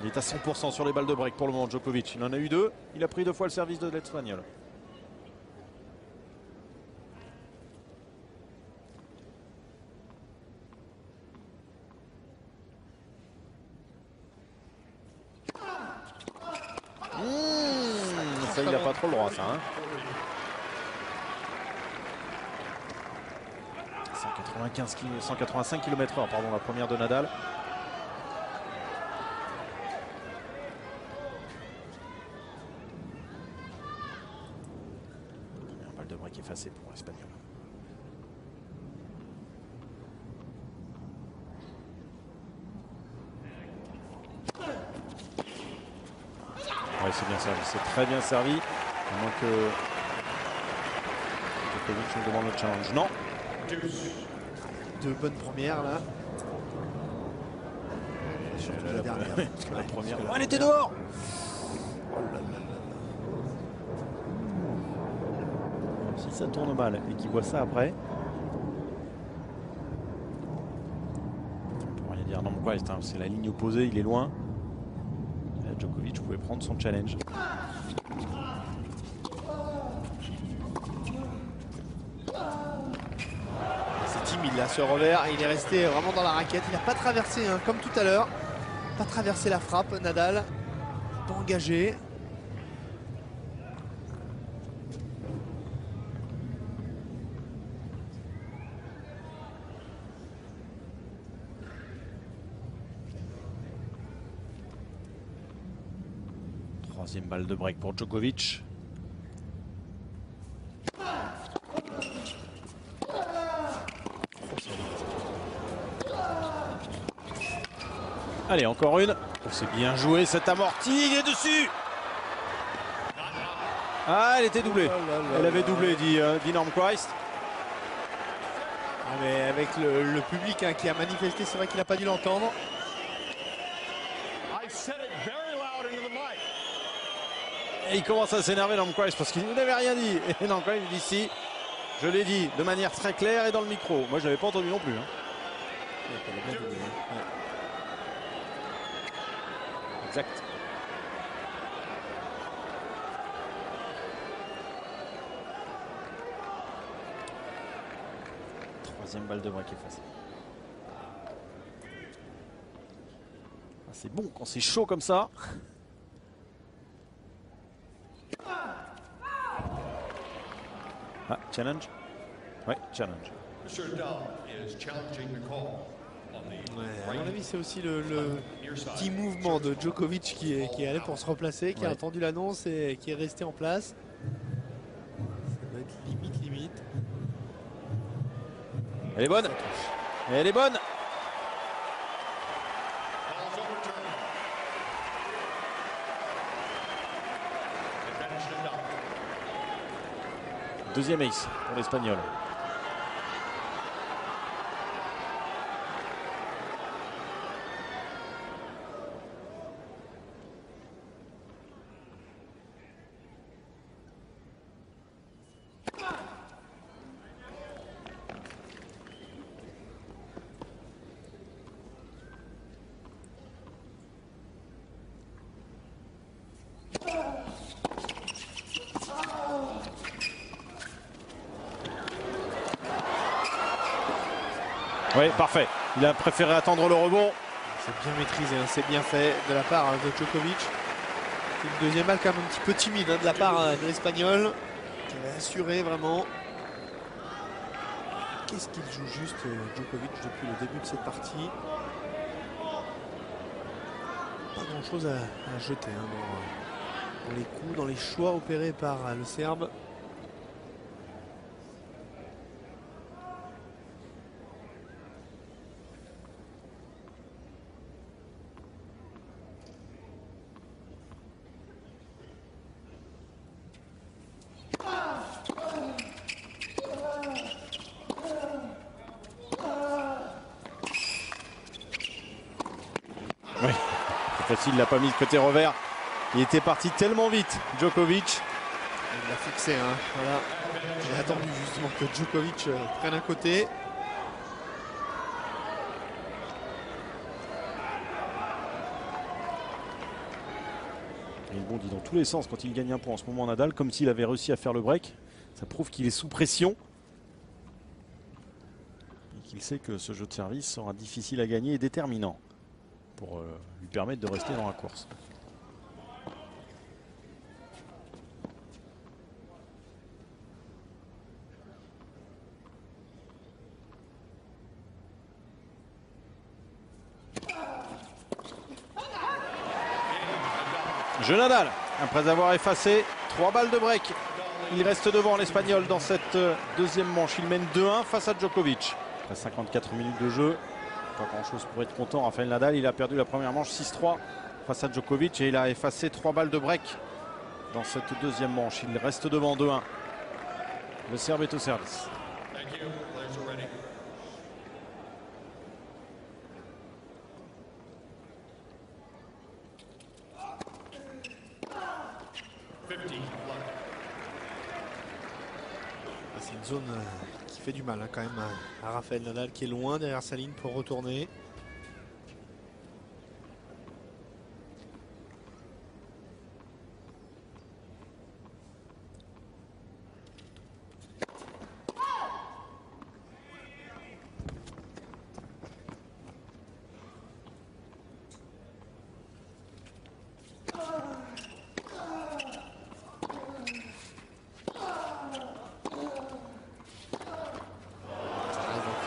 Il est à 100% sur les balles de break pour le moment, Djokovic. Il en a eu 2. Il a pris 2 fois le service de l'Espagnol. Ça, il n'a pas trop le droit, ça. Hein. 185 km/h, pardon, la première de Nadal. Première balle de break effacée pour l'Espagnol. Ouais, c'est bien servi, c'est très bien servi. À moins que Djokovic nous demande le challenge. Non.
2 bonnes premières là. Surtout la dernière.
Parce que la première. Oh, elle était dehors.
Oh là là là là.
Si ça tourne mal et qu'il voit ça après. On peut rien dire. Non, quoi, c'est la ligne opposée, il est loin. Djokovic pouvait prendre son challenge.
C'est timide là, ce revers. Il est resté vraiment dans la raquette. Il n'a pas traversé, hein, comme tout à l'heure. Pas traversé la frappe, Nadal. Pas engagé.
Troisième balle de break pour Djokovic. Allez, encore une. Oh, c'est bien joué, cette amorti. Il est dessus. Ah, elle était doublée. Elle avait doublé, dit Norm Christ.
Ah, mais avec le public, hein, qui a manifesté, c'est vrai qu'il n'a pas dû l'entendre.
Et il commence à s'énerver, Norm Christ, parce qu'il n'avait rien dit. Et Norm Christ dit si, je l'ai dit de manière très claire et dans le micro. Moi, je ne l'avais pas entendu non plus. Hein. Exact. Troisième balle de break effacée. Ah, c'est bon quand c'est chaud comme ça. Ah, challenge. Ouais, challenge.
Ouais, à mon avis, c'est aussi le petit mouvement de Djokovic qui est allé pour se replacer, qui a attendu l'annonce et qui est resté en place. Ça va être limite.
Elle est bonne. Elle est bonne. Deuxième ace pour l'Espagnol. Oui, parfait. Il a préféré attendre le rebond.
C'est bien maîtrisé, hein, c'est bien fait de la part de Djokovic. Une deuxième balle quand même un petit peu timide de la part de l'Espagnol. Qui va assurer vraiment. Qu'est-ce qu'il joue juste Djokovic depuis le début de cette partie? Pas grand chose à jeter hein, dans les coups, dans les choix opérés par le Serbe.
Facile, il l'a pas mis de côté revers. Il était parti tellement vite, Djokovic.
Il l'a fixé, hein. Voilà. J'ai attendu justement que Djokovic prenne un côté.
Et il bondit dans tous les sens quand il gagne un point en ce moment, Nadal, comme s'il avait réussi à faire le break. Ça prouve qu'il est sous pression. Et qu'il sait que ce jeu de service sera difficile à gagner et déterminant pour lui permettre de rester dans la course. Jeu Nadal, après avoir effacé 3 balles de break. Il reste devant l'Espagnol dans cette deuxième manche. Il mène 2-1 face à Djokovic. Après 54 minutes de jeu, pas grand chose pour être content. Rafael Nadal, il a perdu la première manche 6-3 face à Djokovic et il a effacé 3 balles de break dans cette deuxième manche. Il reste devant 2-1. Le Serbe est au service.
C'est une zone qui fait du mal hein, quand même à Rafael Nadal qui est loin derrière sa ligne pour retourner.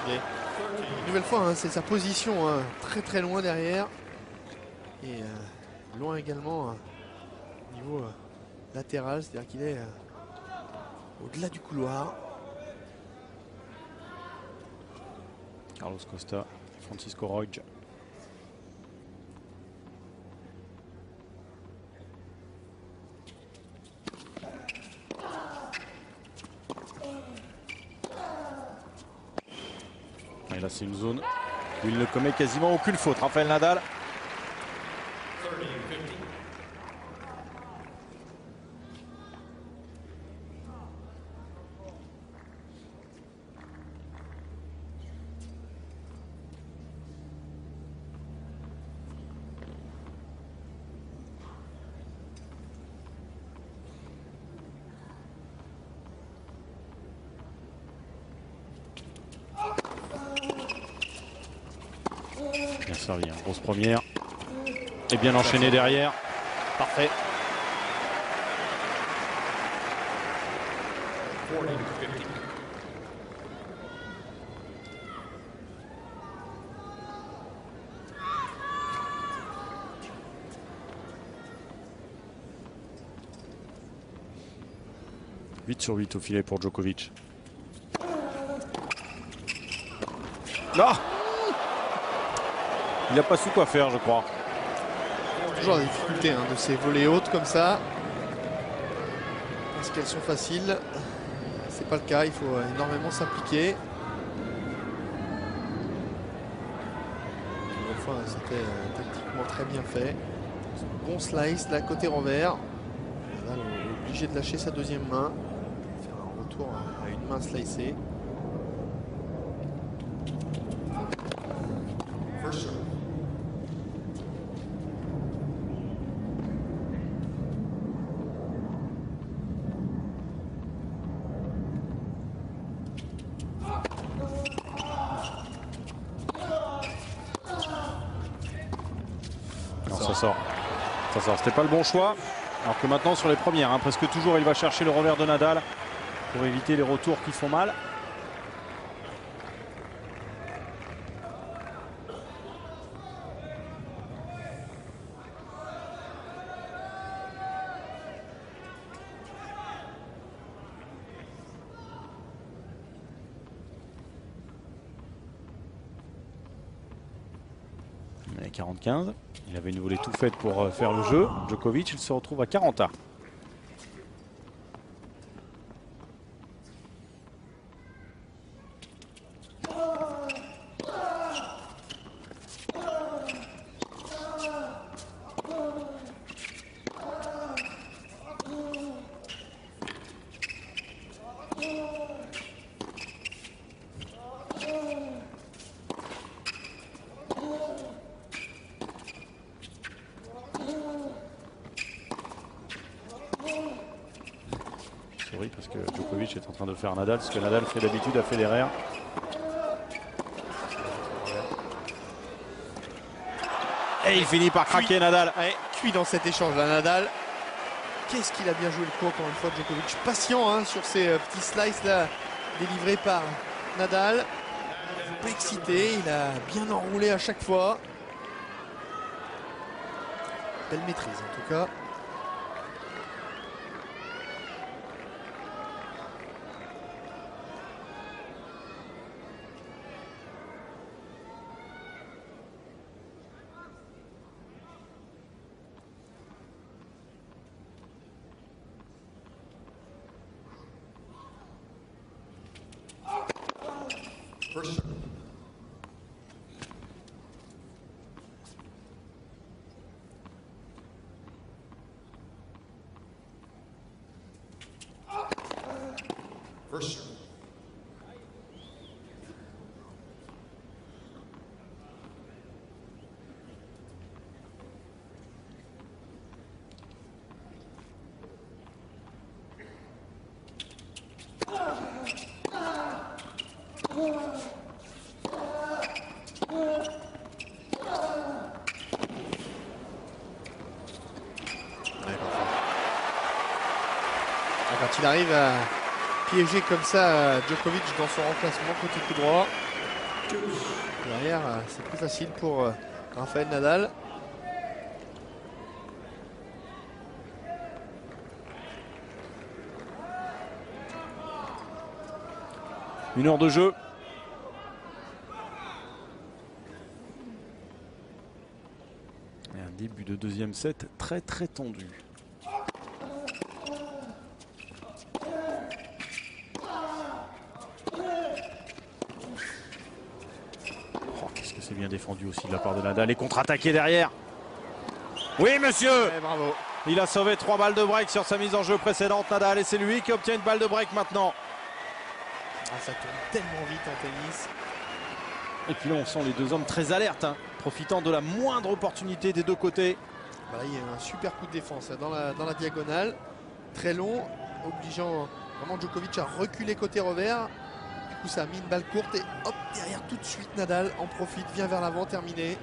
Une nouvelle fois, hein, c'est sa position hein, très loin derrière. Et loin également au niveau latéral, c'est-à-dire qu'il est au-delà du couloir.
Carlos Costa, Francisco Roig. Et là, c'est une zone où il ne commet quasiment aucune faute. Rafael Nadal. Bien servi, hein. Grosse première. Et bien enchaîné derrière.
Parfait. «
8/8 au filet pour Djokovic. Là, il n'a pas su quoi faire, je crois.
Toujours la difficulté hein, de ces volées hautes comme ça. Est-ce qu'elles sont faciles? C'est pas le cas, il faut énormément s'appliquer. Une fois, c'était tactiquement très bien fait. Bon slice, là côté revers. Nadal est obligé de lâcher sa deuxième main. Faire un retour à une main slicée.
ça sort. Ça sort. C'était pas le bon choix. Alors que maintenant sur les premières, hein, presque toujours il va chercher le revers de Nadal pour éviter les retours qui font mal. Il est à 40-15. Il avait une volée tout faite pour faire le jeu. Djokovic, il se retrouve à 40A. Parce que Djokovic est en train de faire Nadal, ce que Nadal fait d'habitude à Federer. Et il finit par craquer Nadal.
Ouais, cuit dans cet échange là, Nadal. Qu'est-ce qu'il a bien joué le coup encore une fois, Djokovic. Patient hein, sur ces petits slices là délivrés par Nadal. Un peu excité, il a bien enroulé à chaque fois. Belle maîtrise en tout cas. Quand il arrive à piéger comme ça Djokovic dans son remplacement côté coup droit, derrière c'est plus facile pour Rafael Nadal.
Une heure de jeu. Et un début de deuxième set très tendu. Qu'est-ce que c'est bien défendu aussi de la part de Nadal et contre-attaqué derrière. Oui monsieur,
ouais, bravo.
Il a sauvé 3 balles de break sur sa mise en jeu précédente Nadal et c'est lui qui obtient une balle de break maintenant.
Ah, ça tourne tellement vite en tennis.
Et puis là on sent les deux hommes très alertes hein, profitant de la moindre opportunité des deux côtés.
Voilà, il y a un super coup de défense dans la diagonale, très long, obligeant vraiment Djokovic à reculer côté revers. Du coup ça a mis une balle courte et hop, derrière tout de suite Nadal en profite, vient vers l'avant, terminé.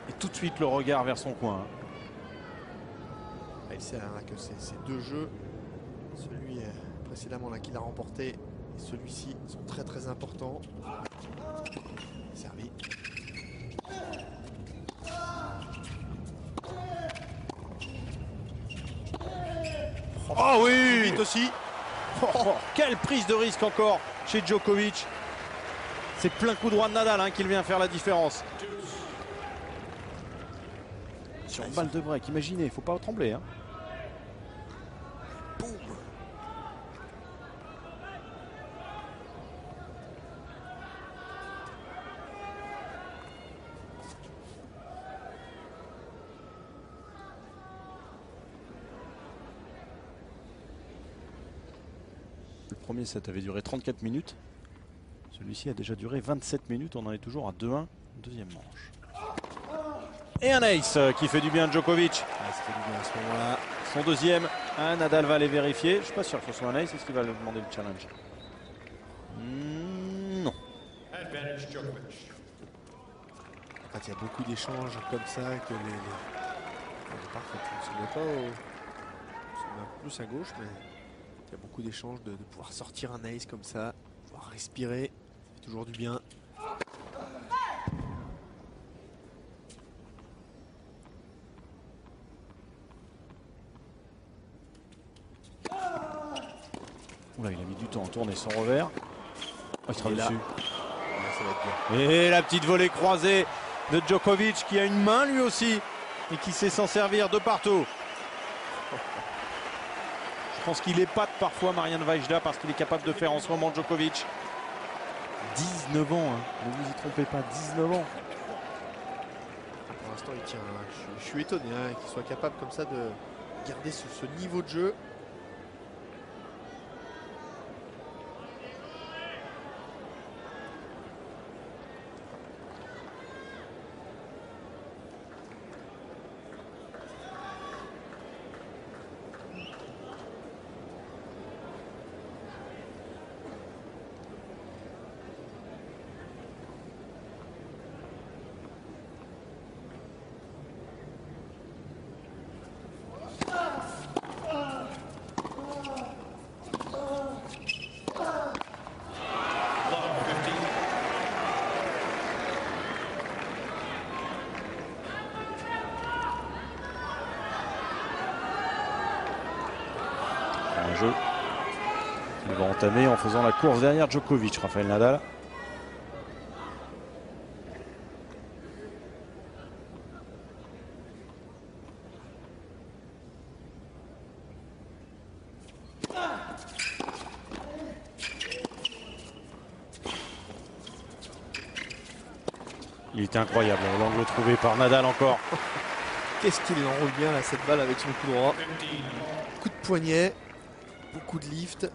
Et tout de suite le regard vers son coin.
Il sait hein, que ces deux jeux, celui précédemment là qu'il a remporté et celui-ci sont très importants. Servi.
Oh oui,
vite aussi.
Quelle prise de risque encore chez Djokovic. C'est plein coup droit de Nadal hein, qui vient faire la différence. Sur une balle de break, imaginez, il ne faut pas trembler. Hein.
Boum.
Le premier set avait duré 34 minutes. Celui-ci a déjà duré 27 minutes. On en est toujours à 2-1, deuxième manche. Et un ace qui fait du bien à Djokovic.
Ah, ça fait du bien à ce moment-là.
Son deuxième, Nadal va aller vérifier. Je ne suis pas sûr que ce soit un ace. Est-ce qu'il va lui demander le challenge? Non.
Quand il y a beaucoup d'échanges comme ça, que est parfaite. On ne se met pas au... On se met un peu plus à gauche, mais il y a beaucoup d'échanges de pouvoir sortir un ace comme ça, pouvoir respirer, ça fait toujours du bien.
Oula, il a mis du temps à tourner son revers. Oh, il sera dessus.
Là, ça va être bien.
Et la petite volée croisée de Djokovic qui a une main lui aussi et qui sait s'en servir de partout. Je pense qu'il épate parfois Marián Vajda parce qu'il est capable de faire en ce moment Djokovic. 19 ans, hein. Ne vous y trompez pas, 19 ans.
Pour l'instant, il tient. Je suis étonné hein, qu'il soit capable comme ça de garder ce niveau de jeu.
Un jeu qui va entamer en faisant la course derrière Djokovic, Rafael Nadal. Il était incroyable, l'angle trouvé par Nadal encore.
Qu'est-ce qu'il enroule bien là, cette balle avec son coup droit. Coup de poignet, beaucoup de lift.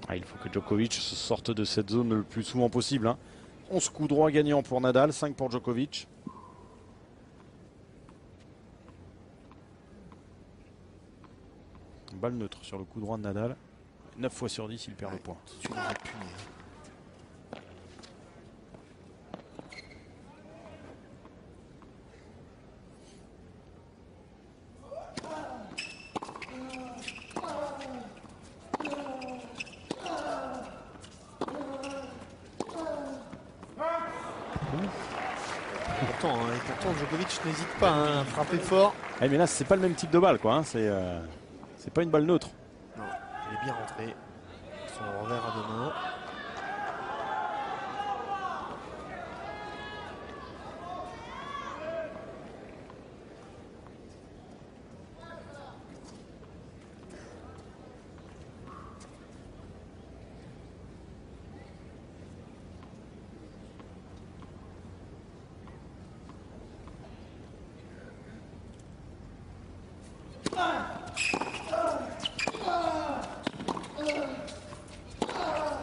Ah, il faut que Djokovic se sorte de cette zone le plus souvent possible. Hein. 11 coups droits gagnants pour Nadal, 5 pour Djokovic. Balle neutre sur le coup droit de Nadal. 9 fois sur 10, il perd le point.
Tout de suite, il va punir. Pourtant, Djokovic n'hésite pas hein, à frapper fort.
Ah, mais là, c'est pas le même type de balle, quoi. Hein. C'est pas une balle neutre.
Non, il est bien rentré. Son revers à deux mains.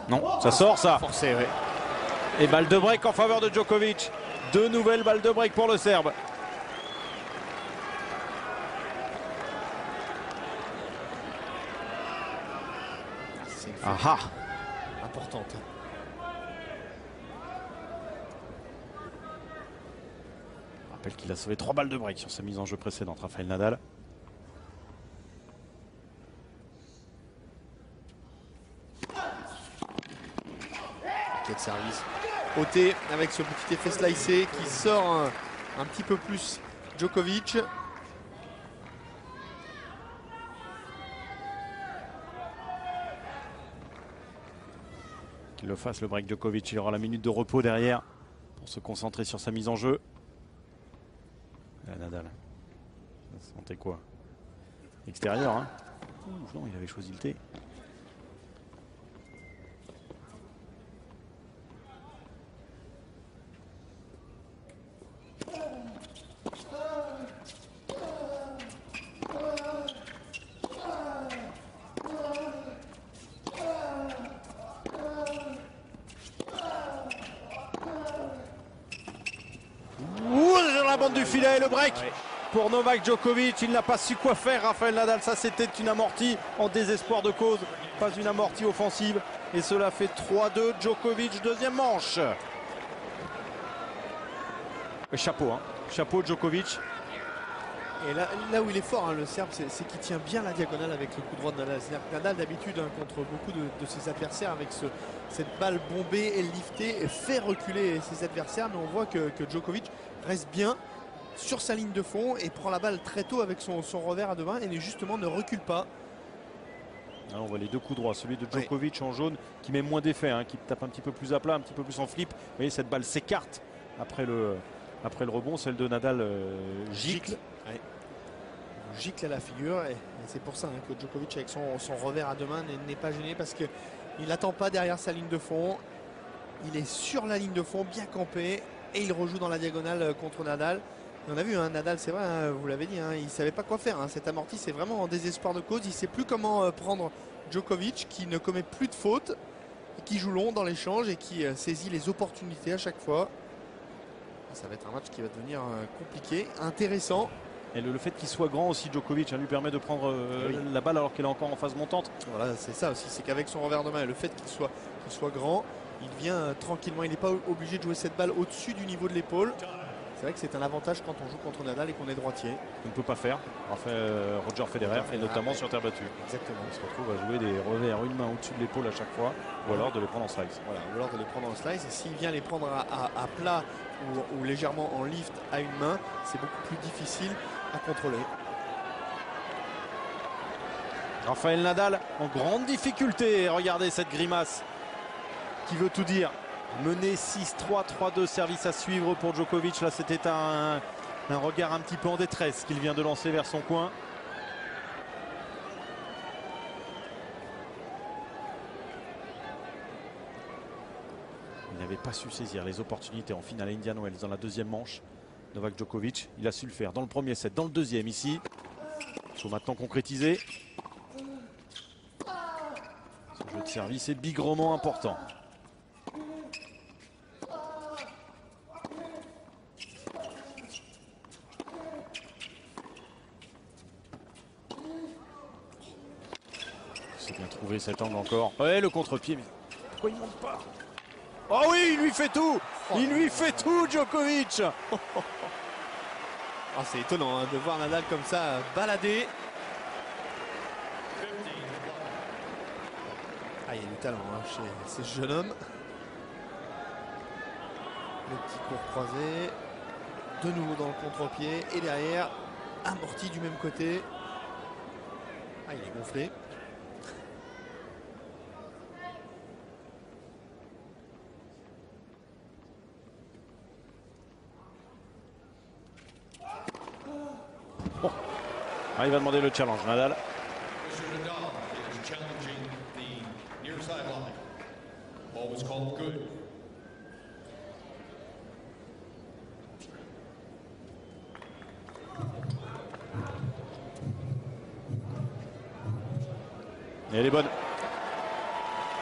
Non, ça sort ça.
Forcé, ouais.
Et balle de break en faveur de Djokovic. 2 nouvelles balles de break pour le Serbe.
C'est importante.
Je rappelle qu'il a sauvé 3 balles de break sur sa mise en jeu précédente, Rafael Nadal.
Quel service. Ôté avec ce petit effet slicé qui sort un petit peu plus Djokovic.
Qu'il le fasse le break Djokovic, il aura la minute de repos derrière pour se concentrer sur sa mise en jeu. Et Nadal, ça sentait quoi? Extérieur, hein. Ouh, non, il avait choisi le thé. La bande du filet et le break pour Novak Djokovic. Il n'a pas su quoi faire, Rafael Nadal. Ça, c'était une amortie en désespoir de cause, pas une amortie offensive. Et cela fait 3-2 Djokovic, deuxième manche. Chapeau, hein. Chapeau Djokovic.
Et là où il est fort, hein, le Serbe, c'est qu'il tient bien la diagonale avec le coup droit de Nadal. C'est-à-dire que Nadal, d'habitude, hein, contre beaucoup de ses adversaires, avec cette balle bombée et liftée, fait reculer ses adversaires. Mais on voit que Djokovic reste bien sur sa ligne de fond et prend la balle très tôt avec son revers à deux mains et justement ne recule pas.
Alors on voit les deux coups droits, celui de Djokovic en jaune qui met moins d'effet, hein, qui tape un petit peu plus à plat, un petit peu plus en flip. Vous voyez, cette balle s'écarte après le rebond, celle de Nadal gicle.
Ouais. Gicle à la figure et c'est pour ça, hein, que Djokovic avec son revers à deux mains n'est pas gêné parce qu'il n'attend pas derrière sa ligne de fond. Il est sur la ligne de fond, bien campé, et il rejoue dans la diagonale contre Nadal. Et on a vu, hein, Nadal, c'est vrai, hein, vous l'avez dit, hein, il ne savait pas quoi faire. Hein, cet amorti, c'est vraiment en désespoir de cause. Il ne sait plus comment prendre Djokovic, qui ne commet plus de fautes, et qui joue long dans l'échange et qui saisit les opportunités à chaque fois. Ça va être un match qui va devenir compliqué, intéressant.
Et le fait qu'il soit grand aussi, Djokovic, hein, lui permet de prendre la balle alors qu'elle est encore en phase montante.
Voilà, c'est ça aussi, c'est qu'avec son revers de main, le fait qu'il soit grand, il vient tranquillement. Il n'est pas obligé de jouer cette balle au-dessus du niveau de l'épaule. C'est vrai que c'est un avantage quand on joue contre Nadal et qu'on est droitier.
On ne peut pas faire. Roger Federer, et notamment sur terre battue.
Exactement.
Il se retrouve à jouer des revers une main au-dessus de l'épaule à chaque fois, ou alors de les prendre en slice.
Voilà, ou alors de les prendre en slice. Et s'il vient les prendre à plat ou légèrement en lift à une main, c'est beaucoup plus difficile à contrôler.
Rafael Nadal en grande difficulté. Regardez cette grimace qui veut tout dire. Mené 6-3, 3-2, service à suivre pour Djokovic. Là, c'était un regard un petit peu en détresse qu'il vient de lancer vers son coin. Il n'avait pas su saisir les opportunités en finale à Indian Wells dans la deuxième manche. Novak Djokovic, il a su le faire dans le premier set, dans le deuxième ici. Il faut maintenant concrétiser. Ce jeu de service est bigrement important. C'est bien trouvé cet angle encore. Ouais, le contre-pied. Mais pourquoi il ne monte pas? Oh oui, il lui fait tout. Il lui fait tout, Djokovic.
Oh, c'est étonnant, hein, de voir Nadal comme ça balader. Ah, il y a du talent, hein, chez ce jeune homme. Le petit court croisé. De nouveau dans le contre-pied. Et derrière, amorti du même côté. Ah, il est gonflé.
Bon. Ah, il va demander le challenge, Nadal. Et elle est bonne.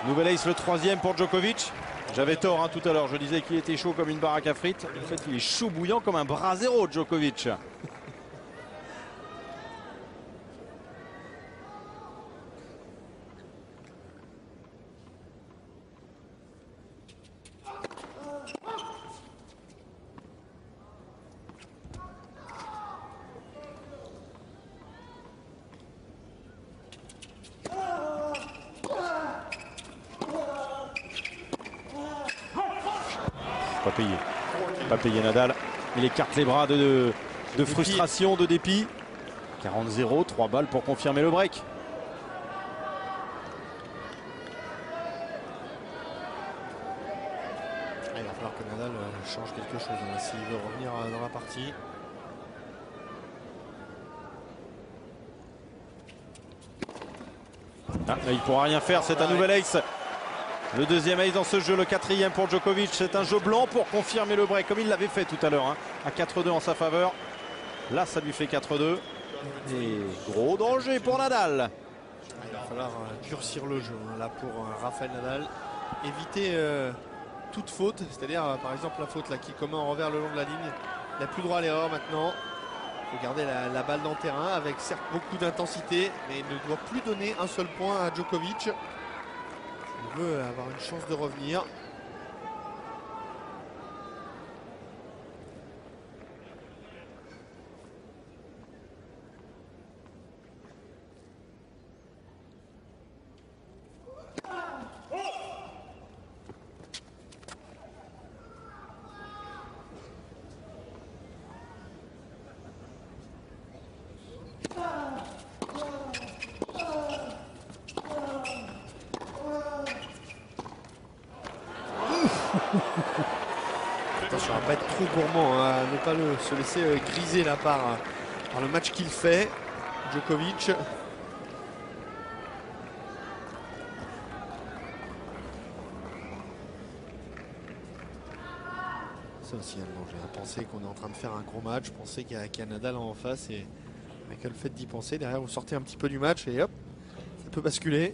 Nouvelle ace, le troisième pour Djokovic. J'avais tort, hein, tout à l'heure, je disais qu'il était chaud comme une baraque à frites. En fait, il est chaud bouillant comme un brasero, Djokovic. Pas payé Nadal. Il écarte les bras de frustration, de dépit. 40-0, 3 balles pour confirmer le break.
Il va falloir que Nadal change quelque chose, hein, s'il veut revenir dans la partie.
Ah, il ne pourra rien faire, c'est un nouvel ace. Le deuxième ace dans ce jeu, le quatrième pour Djokovic. C'est un jeu blanc pour confirmer le break, comme il l'avait fait tout à l'heure, hein, à 4-2 en sa faveur. Là, ça lui fait 4-2. Et gros danger pour Nadal.
Il va falloir durcir le jeu, hein, là, pour Rafael Nadal. Éviter toute faute, c'est-à-dire, par exemple, la faute là, qui commet en revers le long de la ligne. Il n'a plus droit à l'erreur maintenant. Il faut garder la balle dans le terrain avec certes beaucoup d'intensité, mais il ne doit plus donner un seul point à Djokovic. Il veut avoir une chance de revenir. Attention à ne pas être trop gourmand, hein, à ne pas se laisser griser là par le match qu'il fait, Djokovic. Ça aussi un danger, à penser qu'on est en train de faire un gros match, penser qu'il y a Nadal en face et avec le fait d'y penser, derrière vous sortez un petit peu du match et hop, ça peut basculer.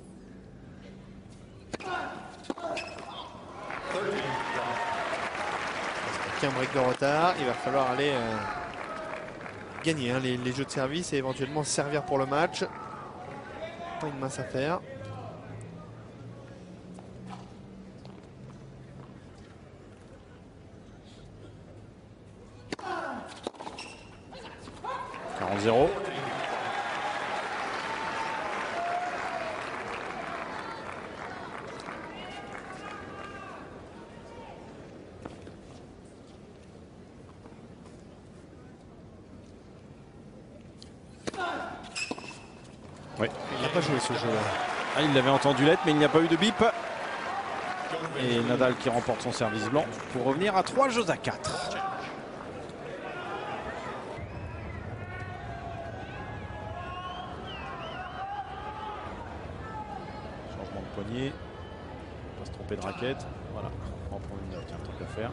Un break de retard, il va falloir aller gagner hein, les jeux de service et éventuellement servir pour le match. Pas une mince affaire. «
40-0.
Oui. Il n'a pas joué ce jeu-là.
Ah, il l'avait entendu l'être, mais il n'y a pas eu de bip. Et Nadal qui remporte son service blanc pour revenir à 3 jeux à 4. Changement de poignet. On va se tromper de raquette. Voilà, on va prendre une note, tant qu'à faire.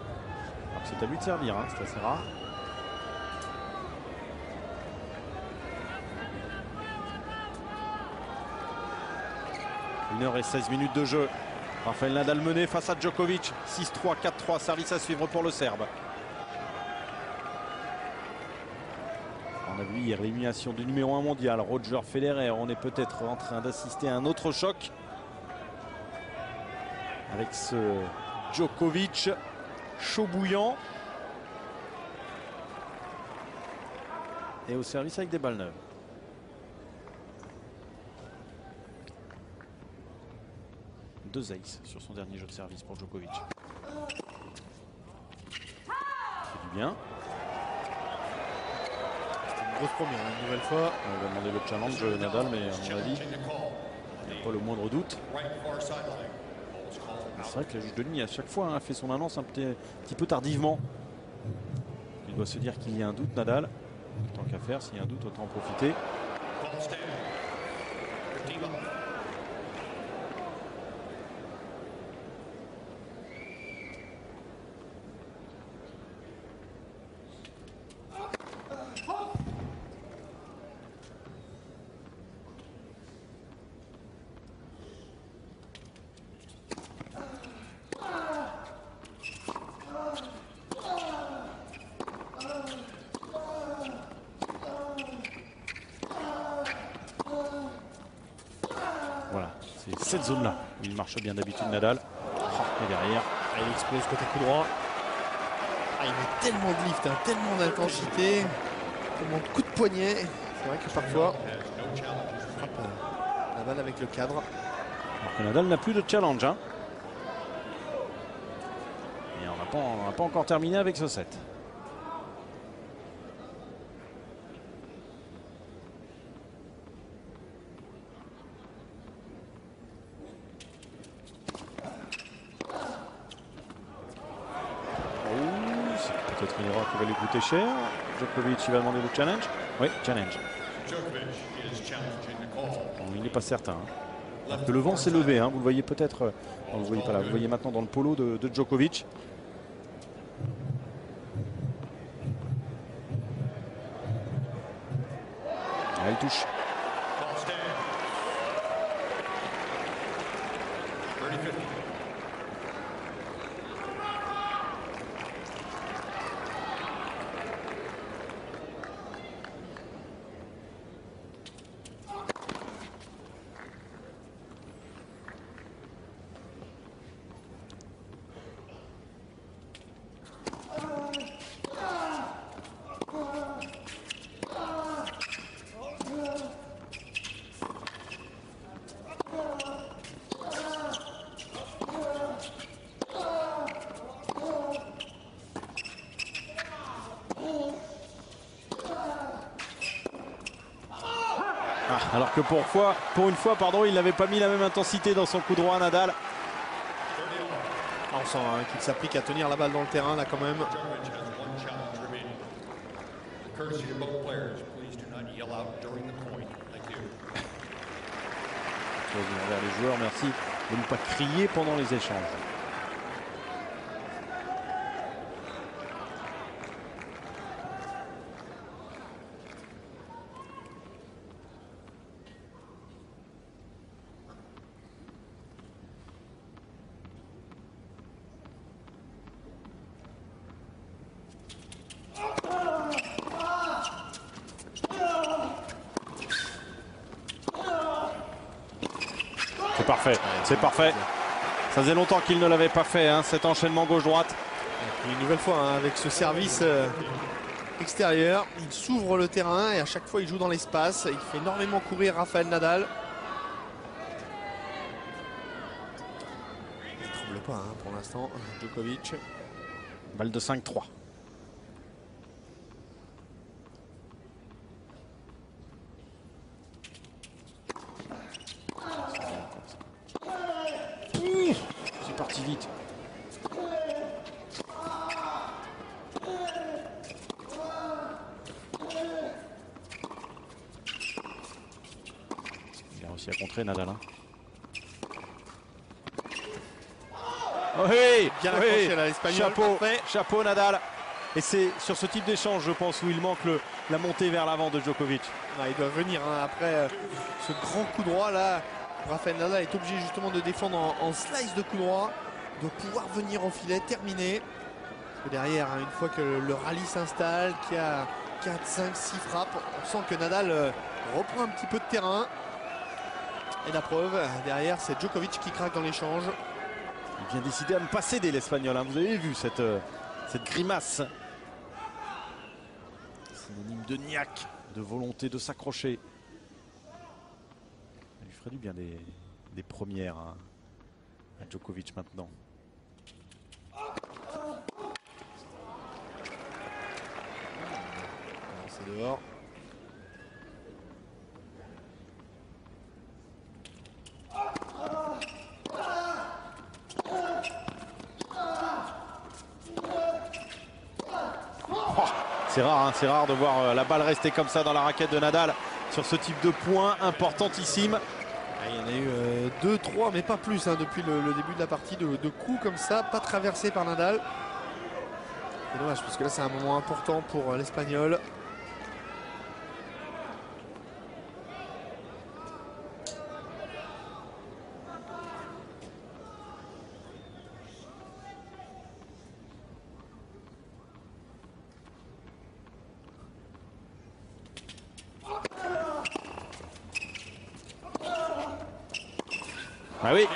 Alors c'est à lui de servir, hein, c'est assez rare. Une heure et 16 minutes de jeu. Rafael Nadal mené face à Djokovic. 6-3, 4-3, service à suivre pour le Serbe. On a vu hier l'élimination du numéro 1 mondial, Roger Federer. On est peut-être en train d'assister à un autre choc. Avec ce Djokovic chaud bouillant. Et au service avec des balles neuves. Deux aces sur son dernier jeu de service pour Djokovic. C'est du bien.
C'était une grosse première, une nouvelle fois.
On va demander le challenge Nadal, mais à mon avis, il n'y a pas le moindre doute. C'est vrai que la juge de ligne à chaque fois a fait son annonce un petit peu tardivement. Il doit se dire qu'il y a un doute, Nadal. Tant qu'à faire, s'il y a un doute, autant en profiter. Voilà, c'est cette zone-là où il marche bien d'habitude Nadal. Et derrière,
il explose côté coup droit. Ah, il met tellement de lift, hein, tellement d'intensité, tellement de coups de poignet. C'est vrai que parfois, il frappe Nadal avec le cadre.
Alors que Nadal n'a plus de challenge. Hein. Et on n'a pas encore terminé avec ce set. Peut-être une erreur qui va lui coûter cher. Djokovic, il va demander le challenge. Oui, challenge. Bon, il n'est pas certain. Hein. Que le vent s'est levé, hein. Vous le voyez peut-être. Vous ne le voyez pas là. Vous le voyez maintenant dans le polo de Djokovic. Ah, il touche. Alors que pour une fois, pardon, il n'avait pas mis la même intensité dans son coup droit à Nadal.
On sent qu'il s'applique à tenir la balle dans le terrain là quand même.
Vers les joueurs, merci de ne pas crier pendant les échanges. C'est parfait, c'est parfait. Ça faisait longtemps qu'il ne l'avait pas fait, hein, cet enchaînement gauche-droite.
Une nouvelle fois, hein, avec ce service extérieur, il s'ouvre le terrain et à chaque fois il joue dans l'espace. Il fait énormément courir Rafael Nadal. Il ne tremble pas hein, pour l'instant, Djokovic.
Balle de 5-3. C'est parti vite. Il a réussi à contrer Nadal. Hein. Oui,
Bien accroché là, l'Espagnol.
chapeau, chapeau Nadal. Et c'est sur ce type d'échange, je pense, où il manque la montée vers l'avant de Djokovic.
Ah, il doit venir hein, après ce grand coup droit là. Rafael Nadal est obligé justement de défendre en slice de coup droit, de pouvoir venir en filet, terminer. Parce que derrière, hein, une fois que le rallye s'installe, qu'il y a 4, 5, 6 frappes, on sent que Nadal reprend un petit peu de terrain. Et la preuve, derrière, c'est Djokovic qui craque dans l'échange.
Il vient décider à ne pas céder l'Espagnol. Hein. Vous avez vu cette grimace. Synonyme de niaque, de volonté de s'accrocher. Il lui ferait du bien des premières hein, à Djokovic maintenant.
C'est dehors.
C'est rare de voir la balle rester comme ça dans la raquette de Nadal sur ce type de point importantissime.
Il y en a eu 2, 3, mais pas plus hein, depuis le début de la partie de coups comme ça, pas traversés par Nadal. C'est dommage parce que là c'est un moment important pour l'Espagnol.
Ah oui,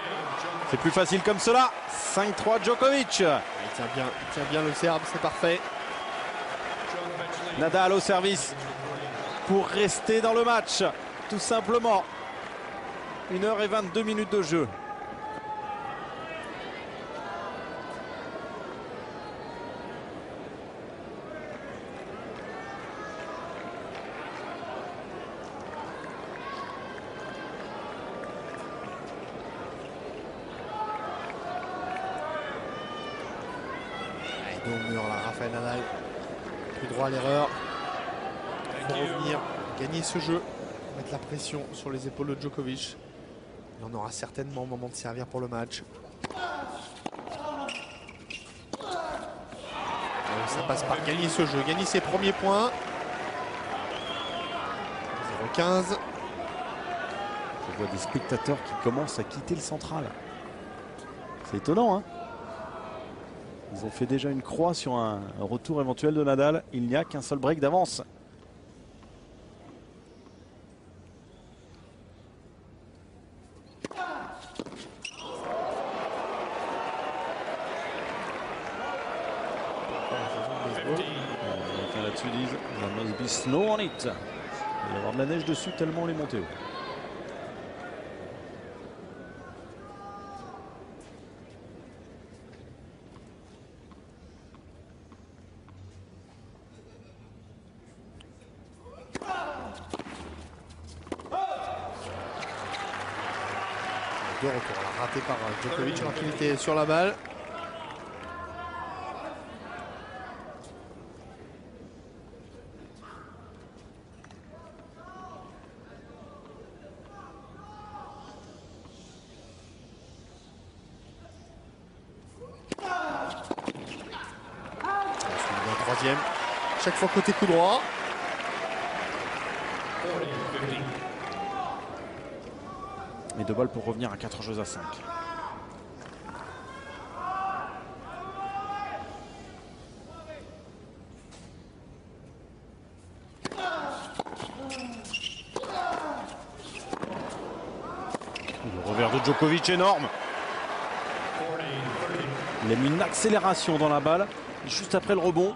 c'est plus facile comme cela. 5-3 Djokovic.
Il tient bien le Serbe, c'est parfait.
Nadal au service pour rester dans le match, tout simplement. 1h22 de jeu.
Dos au mur là, Rafael Nadal. Plus droit à l'erreur. Il faut revenir, gagner ce jeu, mettre la pression sur les épaules de Djokovic. Il en aura certainement au moment de servir pour le match. Ça passe par gagner ce jeu, gagner ses premiers points. 0-15.
Je vois des spectateurs qui commencent à quitter le central. C'est étonnant, hein? Ils ont fait déjà une croix sur un retour éventuel de Nadal. Il n'y a qu'un seul break d'avance. Là-dessus, ils disent there must be snow on it. Il va y avoir de la neige dessus tellement on est monté haut.
De retour, raté par Djokovic alors qu'il était sur la balle. troisième. Chaque fois côté coup droit.
Et 2 balles pour revenir à 4 jeux à 5. Le revers de Djokovic énorme. Il a mis une accélération dans la balle juste après le rebond.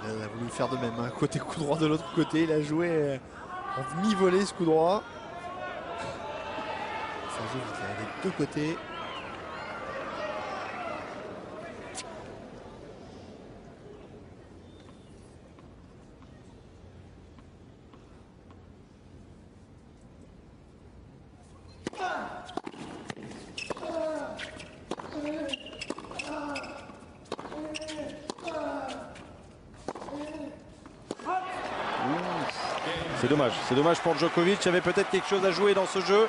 Il a voulu faire de même, hein. Côté coup droit de l'autre côté, il a joué en mi-volée ce coup droit. Ça joue des deux côtés.
C'est dommage pour Djokovic, il y avait peut-être quelque chose à jouer dans ce jeu.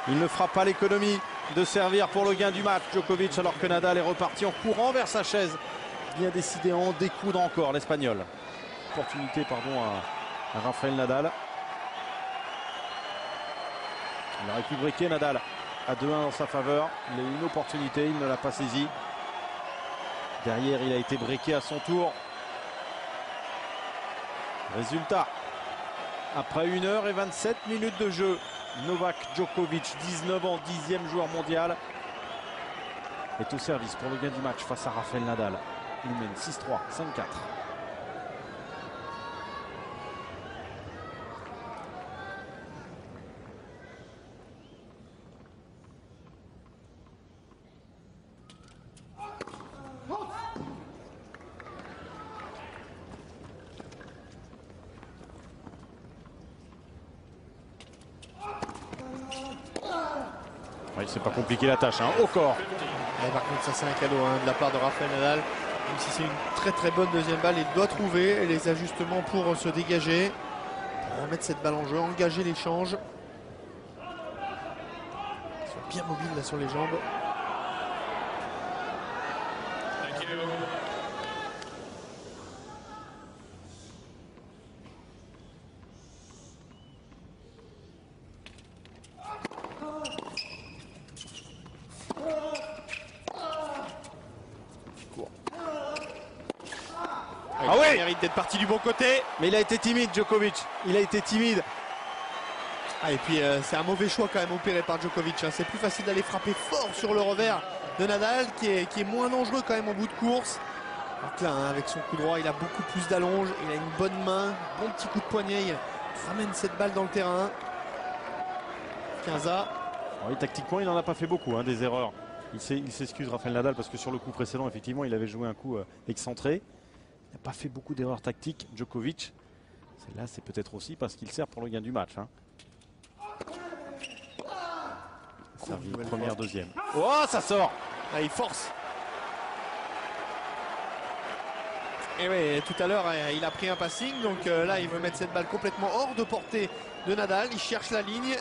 Il ne fera pas l'économie de servir pour le gain du match, Djokovic, alors que Nadal est reparti en courant vers sa chaise. Bien décidé à en découdre encore l'Espagnol. Opportunité à Rafael Nadal. Il aurait pu breaker Nadal à 2-1 dans sa faveur. Il a eu une opportunité, il ne l'a pas saisie. Derrière, il a été breaké à son tour. Résultat, après 1h27 de jeu, Novak Djokovic, 19 ans, 10e joueur mondial, est au service pour le gain du match face à Rafael Nadal. Il mène 6-3, 5-4. Oui, c'est pas compliqué la tâche, hein. Au corps.
Et par contre, ça c'est un cadeau, hein, de la part de Rafael Nadal. Même si c'est une très bonne deuxième balle, il doit trouver les ajustements pour se dégager, pour remettre cette balle en jeu, engager l'échange. Ils sont bien mobiles là sur les jambes.
Ah ouais,
il mérite d'être parti du bon côté.
Mais il a été timide, Djokovic. Il a été timide.
Ah, et puis c'est un mauvais choix quand même opéré par Djokovic, hein. C'est plus facile d'aller frapper fort sur le revers de Nadal qui est moins dangereux quand même en bout de course. Donc là, hein, avec son coup droit, il a beaucoup plus d'allonge. Il a une bonne main, bon petit coup de poignet. Il ramène cette balle dans le terrain. 15A.
Oui, tactiquement, il n'en a pas fait beaucoup, hein, des erreurs. Il s'excuse, Rafael Nadal, parce que sur le coup précédent, effectivement, il avait joué un coup excentré. Il n'a pas fait beaucoup d'erreurs tactiques, Djokovic. Celle-là, c'est peut-être aussi parce qu'il sert pour le gain du match, hein. Servi, première, deuxième. Oh, ça sort.
Ah, il force. Et oui, tout à l'heure, il a pris un passing. Donc là, il veut mettre cette balle complètement hors de portée de Nadal. Il cherche la ligne.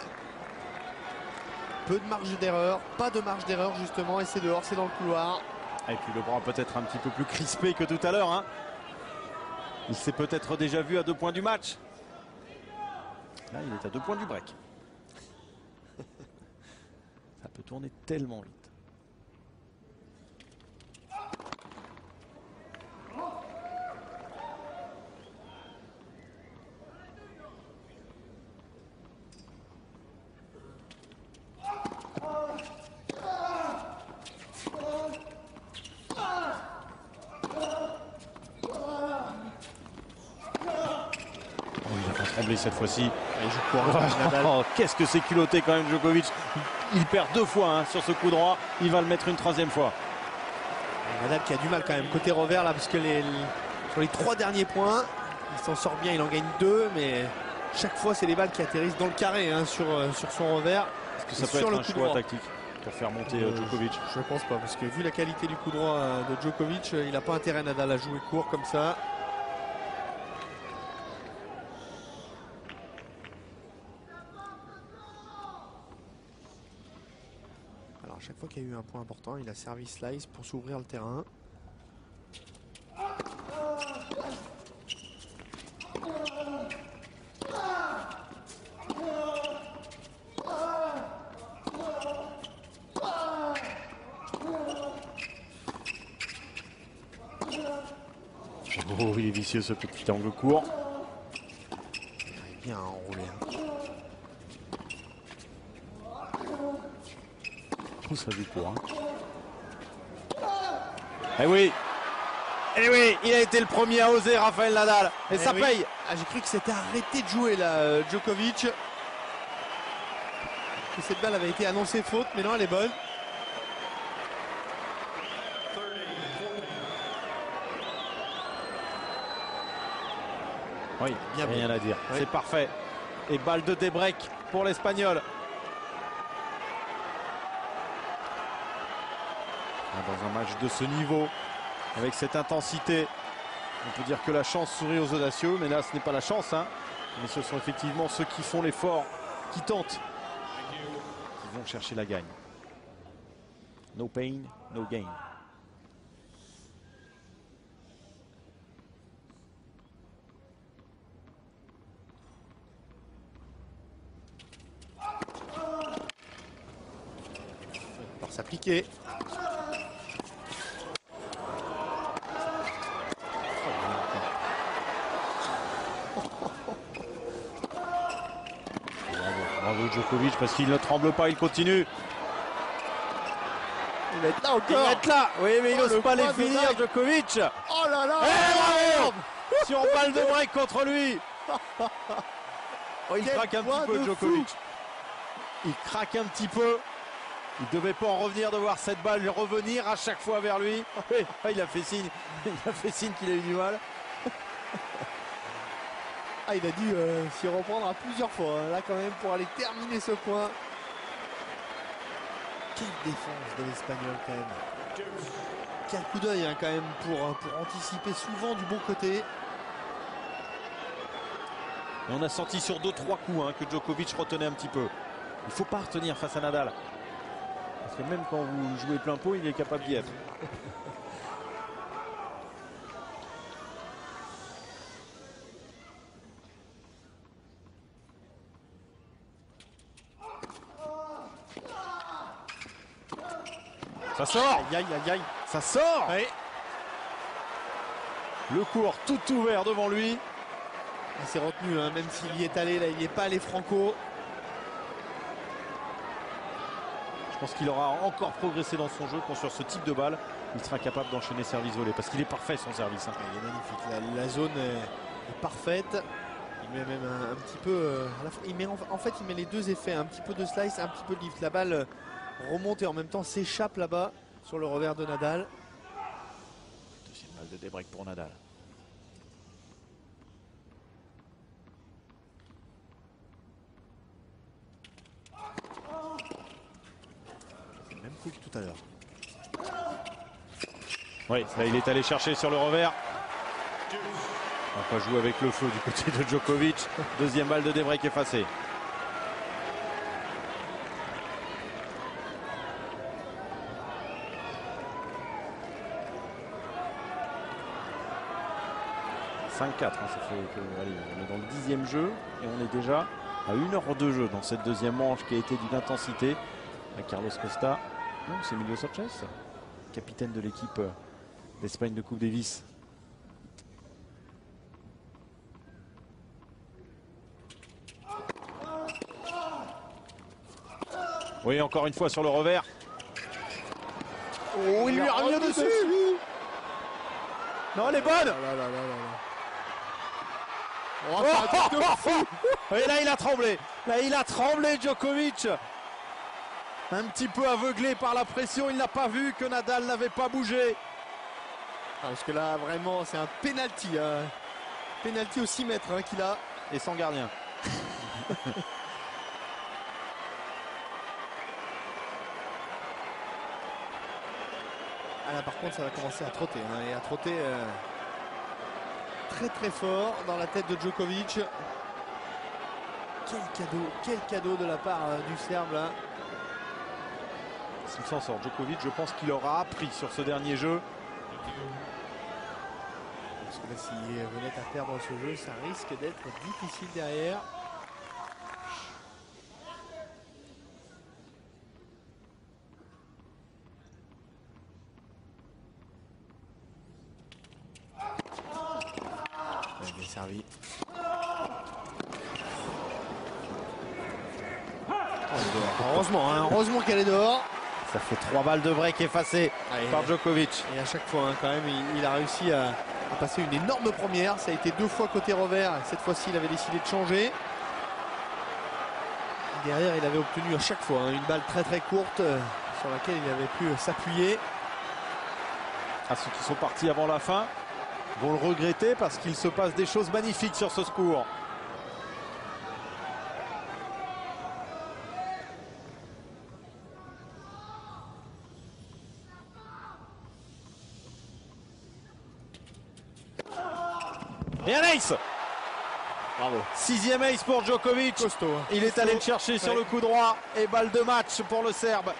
Peu de marge d'erreur. Pas de marge d'erreur, justement. Et c'est dehors, c'est dans le couloir.
Et puis le bras peut-être un petit peu plus crispé que tout à l'heure, hein. Il s'est peut-être déjà vu à 2 points du match. Là, il est à 2 points du break. Ça peut tourner tellement vite. Tremblé cette fois-ci. Oh, qu'est-ce que c'est culotté quand même, Djokovic. Il perd 2 fois, hein, sur ce coup droit. Il va le mettre une 3e fois.
Nadal qui a du mal quand même côté revers là, parce que sur les 3 derniers points, il s'en sort bien, il en gagne 2, mais chaque fois c'est les balles qui atterrissent dans le carré, hein, sur son revers.
Est-ce que ça peut être un choix tactique pour faire monter Djokovic?
Je ne pense pas, parce que vu la qualité du coup droit de Djokovic, il n'a pas intérêt Nadal à jouer court comme ça. Alors à chaque fois qu'il y a eu un point important, il a servi slice pour s'ouvrir le terrain.
Oh, il est vicieux ce petit angle court.
Il arrive bien à enrouler.
Tout ça joue court. Eh oui! Eh oui, il a été le premier à oser, Rafael Nadal. Et ça paye.
Ah, j'ai cru que c'était arrêté de jouer là, Djokovic. Que cette balle avait été annoncée faute, mais non, elle est bonne.
Oui,
bien
rien à dire.
Oui.
C'est parfait. Et balle de débreak pour l'Espagnol. Dans un match de ce niveau, avec cette intensité, on peut dire que la chance sourit aux audacieux, mais là ce n'est pas la chance, hein. Mais ce sont effectivement ceux qui font l'effort, qui tentent, qui vont chercher la gagne. No pain, no gain.
Alors s'appliquer.
Bravo Djokovic parce qu'il ne tremble pas, il continue.
Il va être là encore.
Il va être là. Oui, mais il n'ose pas les finir, Djokovic.
Oh là là.
Bravo. Sur balle de break contre lui. Oh, il craque un petit peu, Djokovic. Il craque un petit peu. Il ne devait pas en revenir de voir cette balle revenir à chaque fois vers lui. Il a fait signe. Il a fait signe qu'il a eu du mal.
Ah, il a dû s'y reprendre à plusieurs fois. Là, quand même, pour aller terminer ce point. Quelle défense de l'Espagnol, quand même. Quel coup d'œil, hein, quand même, pour anticiper souvent du bon côté.
Et on a senti sur 2-3 coups que Djokovic retenait un petit peu. Il ne faut pas retenir face à Nadal. Parce que même quand vous jouez plein pot, il est capable d'y être. Ça sort.
Aïe, aïe, aïe, aïe.
Ça sort.
Ouais.
Le court tout ouvert devant lui.
Il s'est retenu, hein, même s'il y est allé, là, il n'y est pas allé franco.
Je pense qu'il aura encore progressé dans son jeu quand sur ce type de balle, il sera capable d'enchaîner service volé. Parce qu'il est parfait son service.
Il est magnifique. La zone est parfaite. Il met même un petit peu. Il met, en fait, il met les deux effets. Un petit peu de slice, un petit peu de lift. La balle remonte et en même temps s'échappe là-bas sur le revers de Nadal.
Deuxième balle de débreak pour Nadal.
C'est le même coup que tout à l'heure.
Oui, là il est allé chercher sur le revers. On va pas jouer avec le feu du côté de Djokovic. Deuxième balle de débreak effacée. Ça fait que, allez, on est dans le 10e jeu et on est déjà à 1 heure de jeu dans cette deuxième manche qui a été d'une intensité. À Carlos Costa, non, c'est Emilio Sanchez, capitaine de l'équipe d'Espagne de Coupe Davis. Oui, encore une fois sur le revers.
Oh, il lui a remis dessus.
Non, elle est bonne.
Oh, c'est un truc de fou.
Et là, il a tremblé. Là, il a tremblé, Djokovic. Un petit peu aveuglé par la pression. Il n'a pas vu que Nadal n'avait pas bougé.
Ah, parce que là, vraiment, c'est un penalty. Penalty au 6 mètres qu'il a.
Et sans gardien.
Ah, là, par contre, ça va commencer à trotter. Et à trotter très très fort dans la tête de Djokovic. Quel cadeau de la part du Serbe là.
S'il s'en sort, Djokovic, je pense qu'il aura appris sur ce dernier jeu.
Parce que là, s'il venait à perdre ce jeu, ça risque d'être difficile derrière. Bien servi. Heureusement, hein, heureusement qu'elle est dehors.
Ça fait 3 balles de break effacées par Djokovic.
Et à chaque fois, hein, quand même, il a réussi à passer une énorme première. Ça a été 2 fois côté revers. Cette fois-ci, il avait décidé de changer. Derrière, il avait obtenu à chaque fois hein, une balle très très courte sur laquelle il avait pu s'appuyer.
Ceux qui sont partis avant la fin vont le regretter parce qu'il se passe des choses magnifiques sur ce score. Et un ace!
Bravo.
6e ace pour Djokovic.
Costaud. Hein.
Il est allé le chercher sur le coup droit et balle de match pour le Serbe.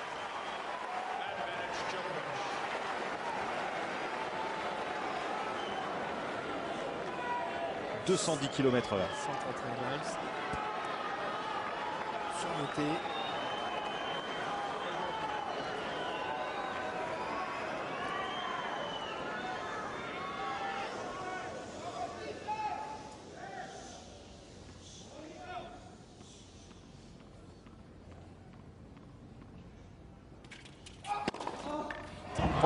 « 210 km/h. »
131 miles. Surnoté.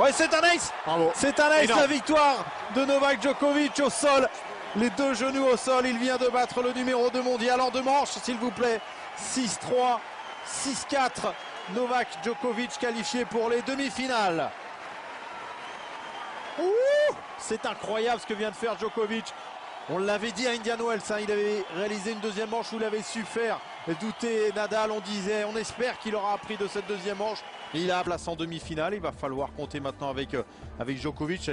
Ouais, c'est un ace.
Bravo.
C'est un ace,
Énorme.
la victoire de Novak Djokovic au sol. Les 2 genoux au sol. Il vient de battre le numéro 2 mondial en 2 manches, s'il vous plaît. 6-3, 6-4. Novak Djokovic qualifié pour les demi-finales. C'est incroyable ce que vient de faire Djokovic. On l'avait dit à Indian Wells, hein, il avait réalisé une 2e manche où il avait su faire douter Nadal. On disait, on espère qu'il aura appris de cette 2e manche. Et il a la place en demi-finale. Il va falloir compter maintenant avec Djokovic.